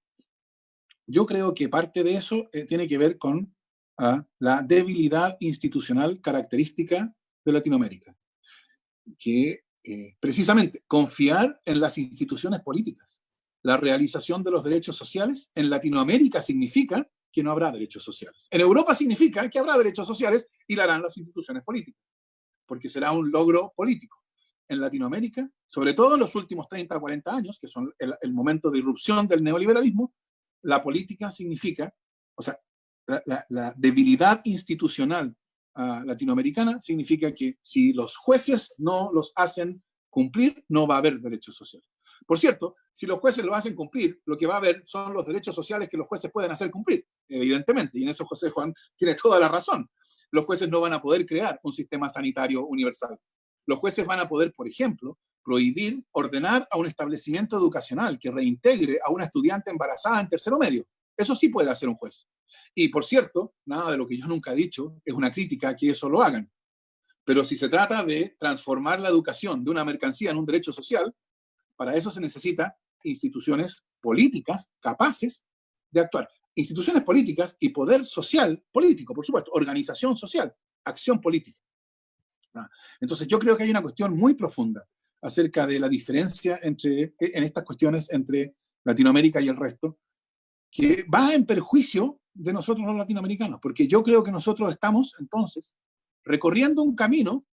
S6: Yo creo que parte de eso tiene que ver con la debilidad institucional característica de Latinoamérica, que precisamente confiar en las instituciones políticas. La realización de los derechos sociales en Latinoamérica significa que no habrá derechos sociales. En Europa significa que habrá derechos sociales y la harán las instituciones políticas, porque será un logro político. En Latinoamérica, sobre todo en los últimos 30 o 40 años, que son el momento de irrupción del neoliberalismo, la política significa, o sea, la debilidad institucional latinoamericana significa que si los jueces no los hacen cumplir, no va a haber derechos sociales. Por cierto, si los jueces lo hacen cumplir, lo que va a haber son los derechos sociales que los jueces pueden hacer cumplir, evidentemente, y en eso José Juan tiene toda la razón. Los jueces no van a poder crear un sistema sanitario universal. Los jueces van a poder, por ejemplo, prohibir, ordenar a un establecimiento educacional que reintegre a una estudiante embarazada en tercero medio. Eso sí puede hacer un juez. Y, por cierto, nada de lo que yo nunca he dicho es una crítica a que eso lo hagan. Pero si se trata de transformar la educación de una mercancía en un derecho social, para eso se necesita instituciones políticas capaces de actuar. Instituciones políticas y poder social político, por supuesto, organización social, acción política. Entonces yo creo que hay una cuestión muy profunda acerca de la diferencia en estas cuestiones entre Latinoamérica y el resto, que va en perjuicio de nosotros los latinoamericanos, porque yo creo que nosotros estamos entonces recorriendo un camino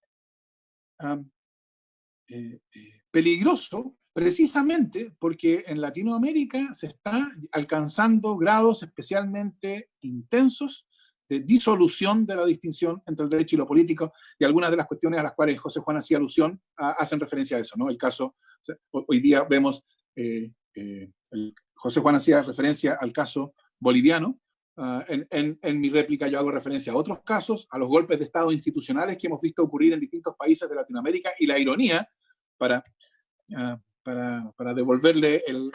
S6: peligroso, precisamente porque en Latinoamérica se está alcanzando grados especialmente intensos de disolución de la distinción entre el derecho y lo político, y algunas de las cuestiones a las cuales José Juan hacía alusión hacen referencia a eso, ¿no? El caso, hoy día vemos, José Juan hacía referencia al caso boliviano. En mi réplica yo hago referencia a otros casos, a los golpes de Estado institucionales que hemos visto ocurrir en distintos países de Latinoamérica, y la ironía, para devolverle el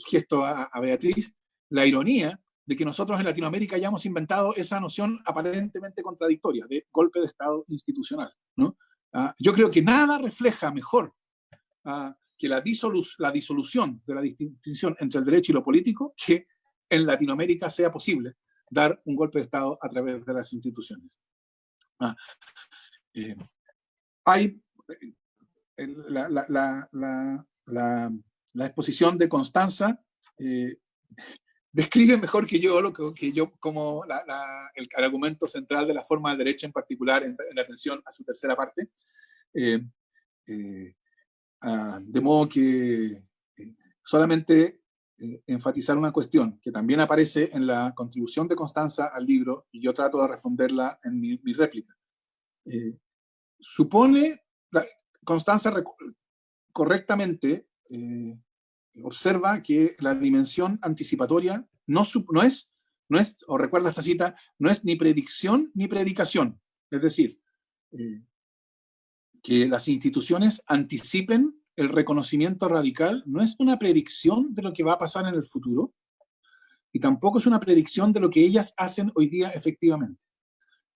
S6: gesto a Beatriz, la ironía de que nosotros en Latinoamérica hayamos inventado esa noción aparentemente contradictoria de golpe de Estado institucional, ¿no? Yo creo que nada refleja mejor que la disolución de la distinción entre el derecho y lo político, que en Latinoamérica sea posible dar un golpe de Estado a través de las instituciones. Hay la exposición de Constanza describe mejor que yo como el argumento central de la forma del derecho, en particular en atención a su tercera parte. De modo que solamente enfatizar una cuestión que también aparece en la contribución de Constanza al libro, y yo trato de responderla en mi réplica. Constanza correctamente observa que la dimensión anticipatoria no es, o recuerda esta cita, no es ni predicción ni predicación. Es decir, que las instituciones anticipen el reconocimiento radical no es una predicción de lo que va a pasar en el futuro, y tampoco es una predicción de lo que ellas hacen hoy día efectivamente.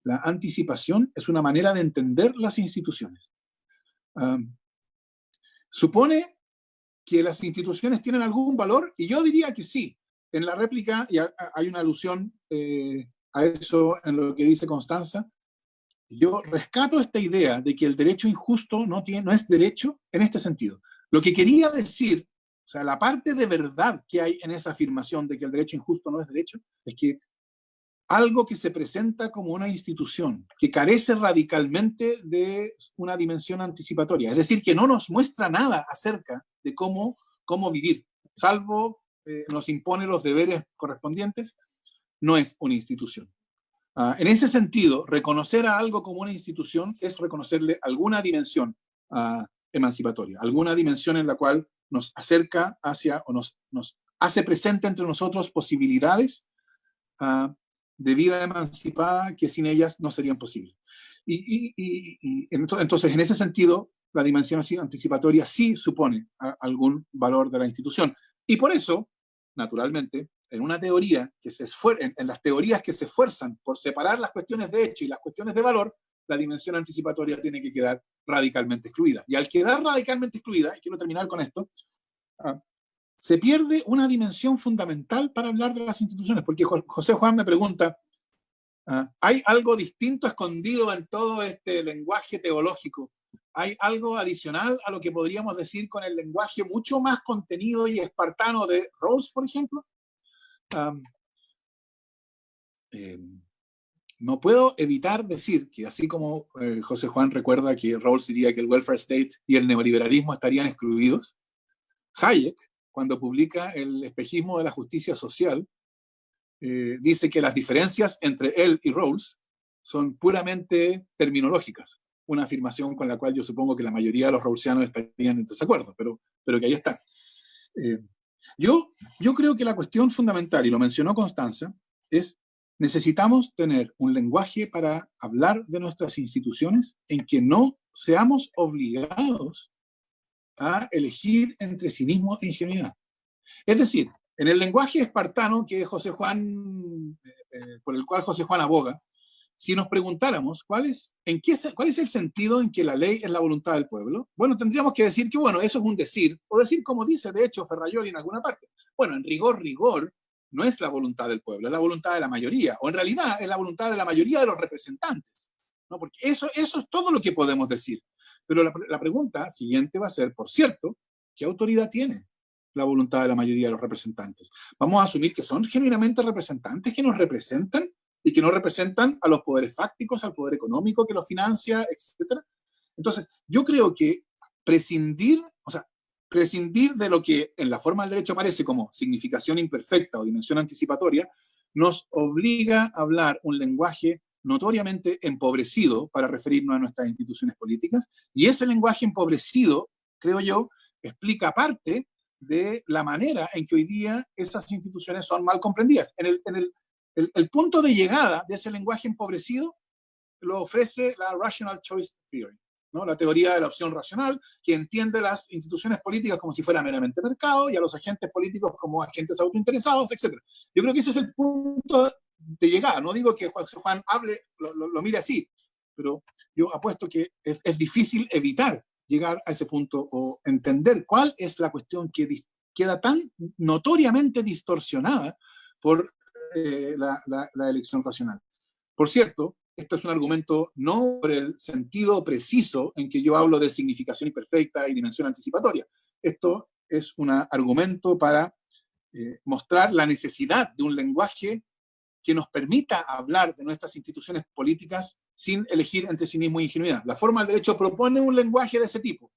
S6: La anticipación es una manera de entender las instituciones. ¿Supone que las instituciones tienen algún valor? Y yo diría que sí. En la réplica, y hay una alusión a eso en lo que dice Constanza, yo rescato esta idea de que el derecho injusto no es derecho en este sentido. Lo que quería decir, o sea, la parte de verdad que hay en esa afirmación de que el derecho injusto no es derecho, es que algo que se presenta como una institución que carece radicalmente de una dimensión anticipatoria, es decir, que no nos muestra nada acerca de cómo vivir, salvo nos impone los deberes correspondientes, no es una institución. En ese sentido, reconocer a algo como una institución es reconocerle alguna dimensión emancipatoria, alguna dimensión en la cual nos acerca hacia o nos hace presente entre nosotros posibilidades de vida emancipada que sin ellas no serían posibles. Entonces, en ese sentido, la dimensión anticipatoria sí supone algún valor de la institución. Y por eso, naturalmente, en una teoría en las teorías que se esfuerzan por separar las cuestiones de hecho y las cuestiones de valor, la dimensión anticipatoria tiene que quedar radicalmente excluida. Y al quedar radicalmente excluida, y quiero terminar con esto, se pierde una dimensión fundamental para hablar de las instituciones, porque José Juan me pregunta, ¿hay algo distinto escondido en todo este lenguaje teológico? ¿Hay algo adicional a lo que podríamos decir con el lenguaje mucho más contenido y espartano de Rawls, por ejemplo? No puedo evitar decir que, así como José Juan recuerda que Rawls diría que el welfare state y el neoliberalismo estarían excluidos, Hayek, cuando publica El espejismo de la justicia social, dice que las diferencias entre él y Rawls son puramente terminológicas, una afirmación con la cual yo supongo que la mayoría de los rawlsianos estarían en desacuerdo, pero que ahí está. Yo creo que la cuestión fundamental, y lo mencionó Constanza, es necesitamos tener un lenguaje para hablar de nuestras instituciones en que no seamos obligados a elegir entre cinismo e ingenuidad. Es decir, en el lenguaje espartano que José Juan, por el cual José Juan aboga, si nos preguntáramos cuál es el sentido en que la ley es la voluntad del pueblo, bueno, tendríamos que decir que, bueno, eso es un decir, o decir como dice, de hecho, Ferrajoli en alguna parte. Bueno, en rigor, no es la voluntad del pueblo, es la voluntad de la mayoría, o en realidad es la voluntad de la mayoría de los representantes, ¿no? Porque eso es todo lo que podemos decir. Pero la pregunta siguiente va a ser, por cierto, ¿qué autoridad tiene la voluntad de la mayoría de los representantes. Vamos a asumir que son genuinamente representantes que nos representan y que no representan a los poderes fácticos, al poder económico que los financia, etc. Entonces, yo creo que prescindir de lo que en la forma del derecho aparece como significación imperfecta o dimensión anticipatoria, nos obliga a hablar un lenguaje notoriamente empobrecido para referirnos a nuestras instituciones políticas, y ese lenguaje empobrecido, creo yo, explica parte de la manera en que hoy día esas instituciones son mal comprendidas. El punto de llegada de ese lenguaje empobrecido lo ofrece la Rational Choice Theory, ¿no? La teoría de la opción racional, que entiende las instituciones políticas como si fueran meramente mercado y a los agentes políticos como agentes autointeresados, etc. Yo creo que ese es el punto de llegada. No digo que Juan hable, lo mire así, pero yo apuesto que es difícil evitar llegar a ese punto o entender cuál es la cuestión que queda tan notoriamente distorsionada por la elección racional. Por cierto, esto es un argumento no por el sentido preciso en que yo hablo de significación imperfecta y dimensión anticipatoria. Esto es un argumento para mostrar la necesidad de un lenguaje que nos permita hablar de nuestras instituciones políticas sin elegir entre cinismo e ingenuidad. La forma del derecho propone un lenguaje de ese tipo,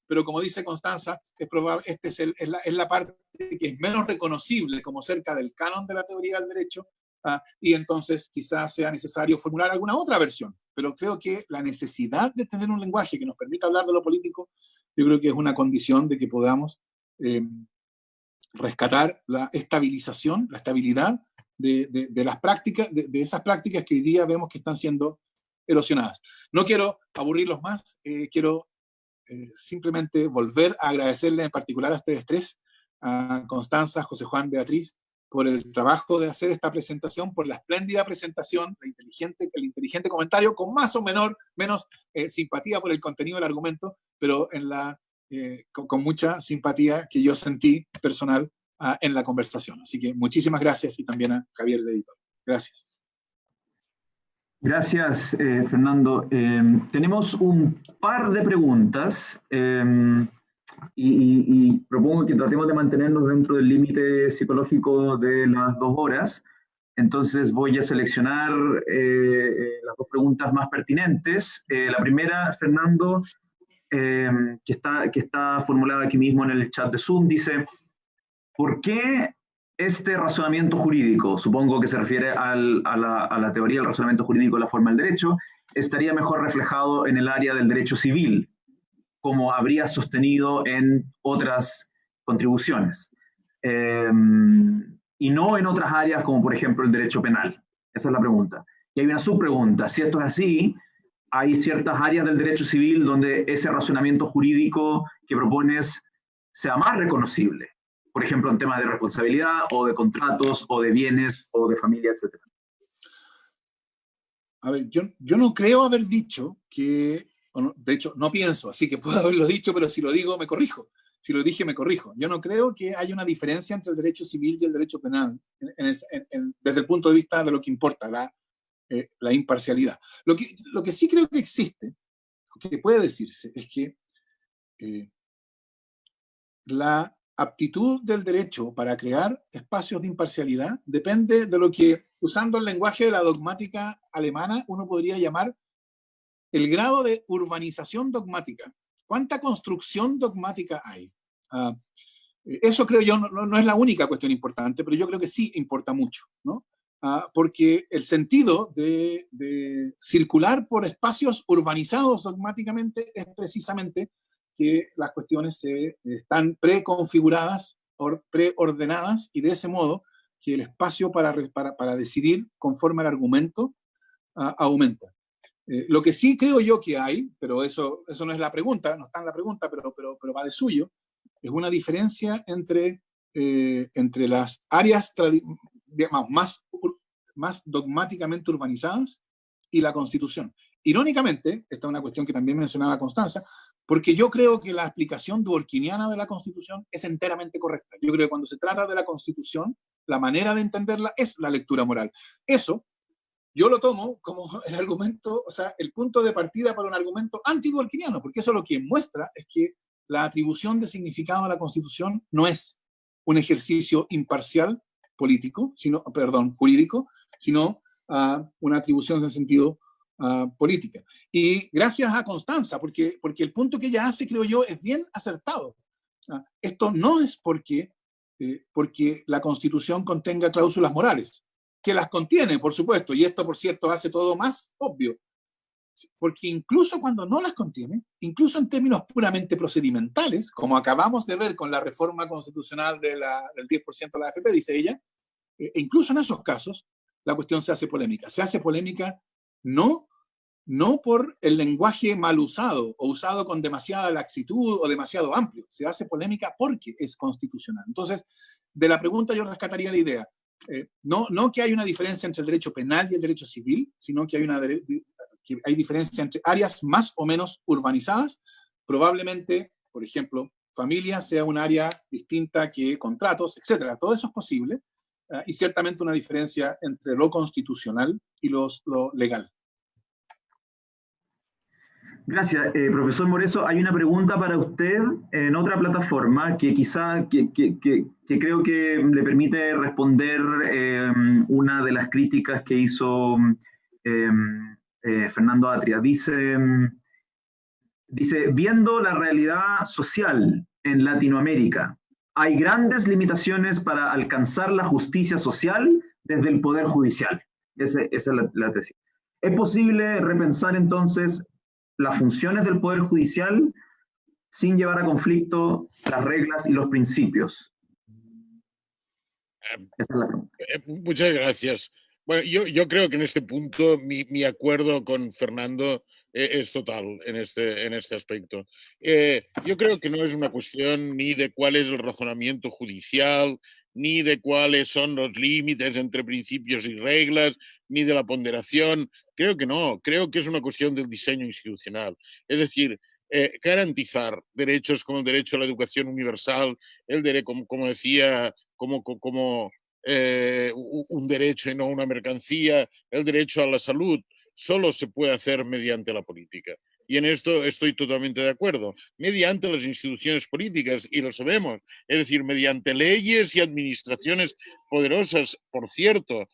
S6: pero como dice Constanza, es probable, es la parte que es menos reconocible como cerca del canon de la teoría del derecho, y entonces quizás sea necesario formular alguna otra versión. Pero creo que la necesidad de tener un lenguaje que nos permita hablar de lo político, yo creo que es una condición de que podamos rescatar la estabilización, la estabilidad de las prácticas, de esas prácticas que hoy día vemos que están siendo erosionadas. No quiero aburrirlos más, quiero simplemente volver a agradecerle en particular a ustedes tres, a Constanza, José Juan, Beatriz, por el trabajo de hacer esta presentación, por la espléndida presentación, el inteligente comentario, con más o menos simpatía por el contenido del argumento, pero con mucha simpatía que yo sentí personal en la conversación. Así que muchísimas gracias, y también a Javier, el editor. Gracias.
S2: Gracias, Fernando. Tenemos un par de preguntas y propongo que tratemos de mantenernos dentro del límite psicológico de las 2 horas. Entonces voy a seleccionar las 2 preguntas más pertinentes. La primera, Fernando, que está formulada aquí mismo en el chat de Zoom, dice: ¿por qué este razonamiento jurídico, supongo que se refiere a la teoría del razonamiento jurídico de la forma del derecho, estaría mejor reflejado en el área del derecho civil, como habría sostenido en otras contribuciones, y no en otras áreas como por ejemplo el derecho penal? Esa es la pregunta. Y hay una subpregunta: si esto es así, hay ciertas áreas del derecho civil donde ese razonamiento jurídico que propones sea más reconocible, por ejemplo en temas de responsabilidad o de contratos o de bienes o de familia, etc.
S6: A ver, yo no creo haber dicho que, de hecho no pienso, así que puedo haberlo dicho, pero si lo digo me corrijo. Si lo dije me corrijo. Yo no creo que haya una diferencia entre el derecho civil y el derecho penal desde el punto de vista de lo que importa, la imparcialidad. Lo que sí creo que existe, que puede decirse, es que la aptitud del derecho para crear espacios de imparcialidad depende de lo que, usando el lenguaje de la dogmática alemana, uno podría llamar el grado de urbanización dogmática. ¿Cuánta construcción dogmática hay? Eso creo yo no es la única cuestión importante, pero yo creo que sí importa mucho, ¿no? Porque el sentido de circular por espacios urbanizados dogmáticamente es precisamente que las cuestiones están preconfiguradas, preordenadas, y de ese modo que el espacio para decidir conforme al argumento aumenta. Lo que sí creo yo que hay, pero eso no es la pregunta, no está en la pregunta, pero va de suyo, es una diferencia entre las áreas más dogmáticamente urbanizadas y la Constitución. Irónicamente, esta es una cuestión que también mencionaba Constanza, porque yo creo que la explicación dworkiniana de la Constitución es enteramente correcta. Yo creo que cuando se trata de la Constitución, la manera de entenderla es la lectura moral. Eso yo lo tomo como el argumento, o sea, el punto de partida para un argumento anti-dworkiniano, porque eso lo que muestra es que la atribución de significado a la Constitución no es un ejercicio imparcial político, jurídico, sino una atribución en sentido política. Y gracias a Constanza, porque el punto que ella hace, creo yo, es bien acertado. Esto no es porque la Constitución contenga cláusulas morales, que las contiene, por supuesto, y esto, por cierto, hace todo más obvio. Porque incluso cuando no las contiene, incluso en términos puramente procedimentales, como acabamos de ver con la reforma constitucional del 10% de la AFP, dice ella, incluso en esos casos, la cuestión se hace polémica. Se hace polémica no por el lenguaje mal usado o usado con demasiada laxitud o demasiado amplio. Se hace polémica porque es constitucional. Entonces, de la pregunta yo rescataría la idea. No que hay una diferencia entre el derecho penal y el derecho civil, sino que hay diferencia entre áreas más o menos urbanizadas. Probablemente, por ejemplo, familia sea un área distinta que contratos, etc. Todo eso es posible. Y ciertamente una diferencia entre lo constitucional y lo legal.
S2: Gracias, profesor Moreso. Hay una pregunta para usted en otra plataforma que quizá que creo que le permite responder una de las críticas que hizo Fernando Atria. Dice, viendo la realidad social en Latinoamérica, hay grandes limitaciones para alcanzar la justicia social desde el Poder Judicial. Esa es la tesis. ¿Es posible repensar entonces las funciones del Poder Judicial sin llevar a conflicto las reglas y los principios? Esa es la pregunta.
S4: Muchas gracias. Bueno, yo creo que en este punto mi acuerdo con Fernando es total en este aspecto. Yo creo que no es una cuestión ni de cuál es el razonamiento judicial, ni de cuáles son los límites entre principios y reglas, ni de la ponderación. Creo que no, creo que es una cuestión del diseño institucional. Es decir, garantizar derechos como el derecho a la educación universal, como decía, como un derecho y no una mercancía, el derecho a la salud, solo se puede hacer mediante la política. Y en esto estoy totalmente de acuerdo. Mediante las instituciones políticas, y lo sabemos, es decir, mediante leyes y administraciones poderosas, por cierto,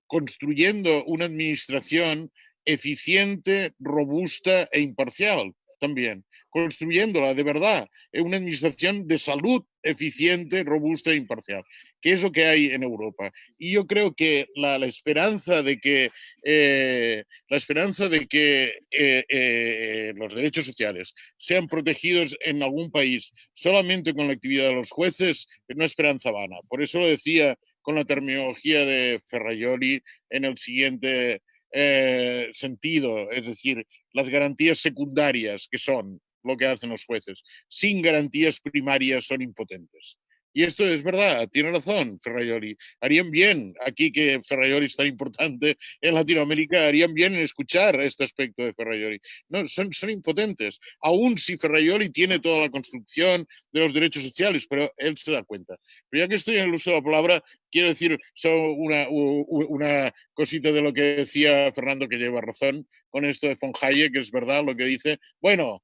S4: construyendo una administración eficiente, robusta e imparcial también, construyéndola de verdad, una administración de salud eficiente, robusta e imparcial, que es lo que hay en Europa. Y yo creo que la esperanza de que los derechos sociales sean protegidos en algún país solamente con la actividad de los jueces es una esperanza vana. Por eso lo decía con la terminología de Ferrajoli en el siguiente sentido, es decir, las garantías secundarias, que son lo que hacen los jueces, sin garantías primarias son impotentes. Y esto es verdad, tiene razón Ferrajoli. Harían bien, aquí que Ferrajoli es tan importante en Latinoamérica, harían bien en escuchar este aspecto de Ferrajoli. No, son impotentes, aun si Ferrajoli tiene toda la construcción de los derechos sociales, pero él se da cuenta. Pero ya que estoy en el uso de la palabra, quiero decir solo una cosita de lo que decía Fernando, que lleva razón con esto de von Hayek, que es verdad lo que dice. Bueno,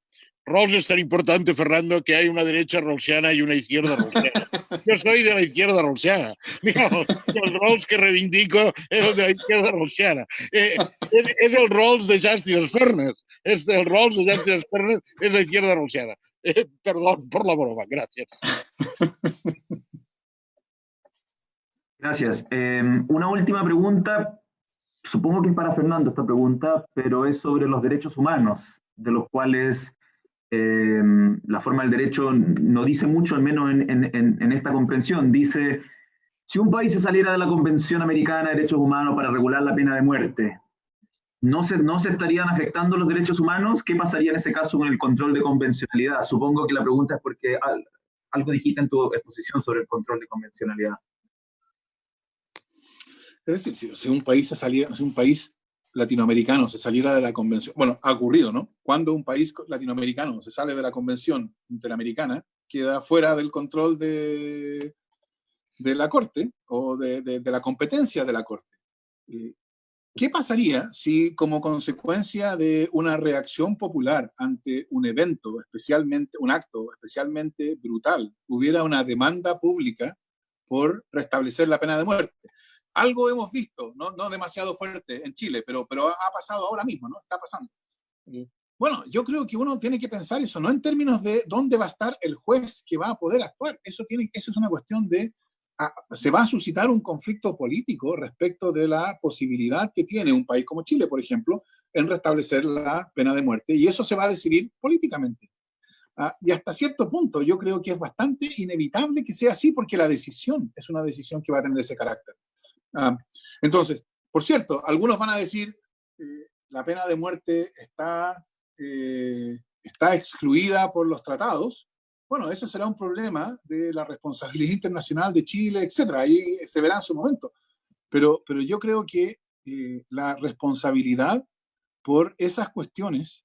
S4: Rawls es tan importante, Fernando, que hay una derecha rawlsiana y una izquierda rawlsiana. Yo soy de la izquierda rawlsiana. Digamos, el Rawls que reivindico es el de la izquierda rawlsiana. Es el Rawls de Justice Fairness. El Rawls de Justice Fairness es la izquierda rawlsiana. Perdón por la broma, gracias.
S2: Gracias. Una última pregunta, supongo que es para Fernando esta pregunta, pero es sobre los derechos humanos, de los cuales la forma del derecho no dice mucho, al menos en esta comprensión. Dice, si un país se saliera de la Convención Americana de Derechos Humanos para regular la pena de muerte, ¿no se estarían afectando los derechos humanos? ¿Qué pasaría en ese caso con el control de convencionalidad? Supongo que la pregunta es porque algo dijiste en tu exposición sobre el control de convencionalidad.
S6: Es decir, si un país latinoamericano se saliera de la convención, bueno, ha ocurrido, ¿no? Cuando un país latinoamericano se sale de la convención interamericana, queda fuera del control de la Corte o de la competencia de la Corte. ¿qué pasaría si como consecuencia de una reacción popular ante un evento, especialmente un acto especialmente brutal, hubiera una demanda pública por restablecer la pena de muerte? Algo hemos visto, no demasiado fuerte en Chile, pero ha pasado ahora mismo, ¿no? Está pasando. Bueno, yo creo que uno tiene que pensar eso, no en términos de dónde va a estar el juez que va a poder actuar. Eso es una cuestión de se va a suscitar un conflicto político respecto de la posibilidad que tiene un país como Chile, por ejemplo, en restablecer la pena de muerte, y eso se va a decidir políticamente. Y hasta cierto punto yo creo que es bastante inevitable que sea así, porque la decisión es una decisión que va a tener ese carácter. Entonces, por cierto, algunos van a decir la pena de muerte está excluida por los tratados. Bueno, ese será un problema de la responsabilidad internacional de Chile, etcétera. Ahí se verá en su momento. Pero yo creo que la responsabilidad por esas cuestiones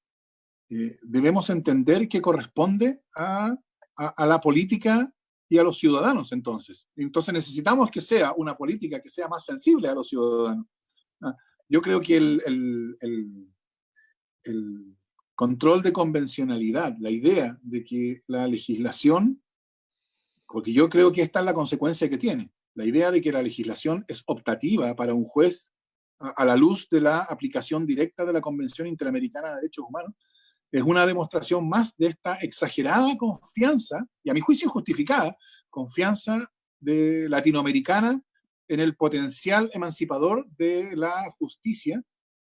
S6: debemos entender que corresponde a la política y a los ciudadanos, entonces. Entonces necesitamos que sea una política que sea más sensible a los ciudadanos. Yo creo que el control de convencionalidad, la idea de que la legislación, porque yo creo que esta es la consecuencia que tiene, la idea de que la legislación es optativa para un juez a la luz de la aplicación directa de la Convención Interamericana de Derechos Humanos, es una demostración más de esta exagerada confianza, y a mi juicio justificada, confianza latinoamericana en el potencial emancipador de la justicia,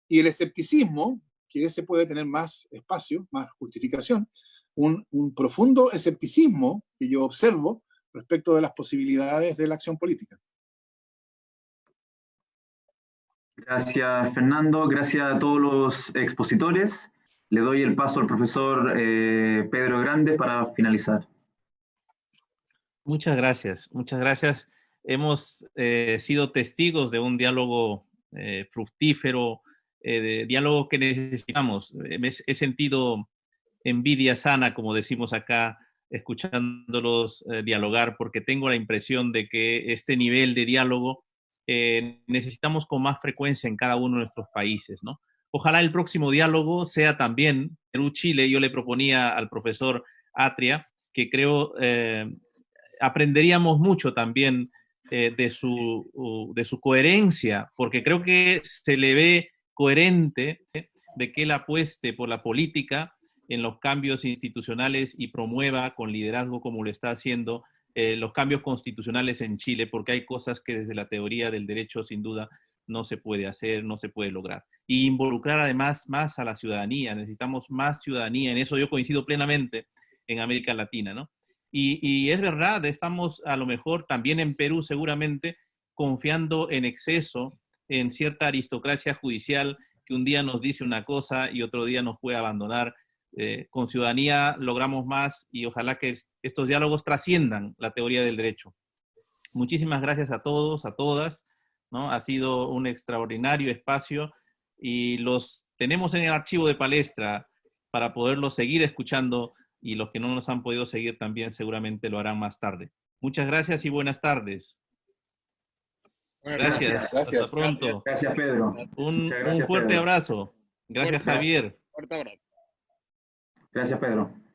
S6: y el escepticismo, que ese puede tener más espacio, más justificación, un profundo escepticismo que yo observo respecto de las posibilidades de la acción política.
S2: Gracias, Fernando. Gracias a todos los expositores. Le doy el paso al profesor Pedro Grande para finalizar.
S1: Muchas gracias, muchas gracias. Hemos sido testigos de un diálogo fructífero, de diálogo que necesitamos. He sentido envidia sana, como decimos acá, escuchándolos dialogar, porque tengo la impresión de que este nivel de diálogo necesitamos con más frecuencia en cada uno de nuestros países, ¿no? Ojalá el próximo diálogo sea también Perú-Chile. Yo le proponía al profesor Atria que creo aprenderíamos mucho también de su coherencia, porque creo que se le ve coherente de que él apueste por la política en los cambios institucionales y promueva con liderazgo, como lo está haciendo, los cambios constitucionales en Chile, porque hay cosas que desde la teoría del derecho sin duda no se puede hacer, no se puede lograr. Y involucrar además más a la ciudadanía, necesitamos más ciudadanía, en eso yo coincido plenamente en América Latina, ¿no? Y es verdad, estamos a lo mejor también en Perú seguramente confiando en exceso en cierta aristocracia judicial que un día nos dice una cosa y otro día nos puede abandonar. Con ciudadanía logramos más y ojalá que estos diálogos trasciendan la teoría del derecho. Muchísimas gracias a todos, a todas, ¿no? Ha sido un extraordinario espacio y los tenemos en el archivo de Palestra para poderlos seguir escuchando, y los que no nos han podido seguir también seguramente lo harán más tarde. Muchas gracias y buenas tardes. Gracias. Hasta pronto.
S2: Gracias, Pedro.
S1: Un fuerte abrazo. Gracias, Javier.
S4: Fuerte abrazo.
S2: Gracias, Pedro.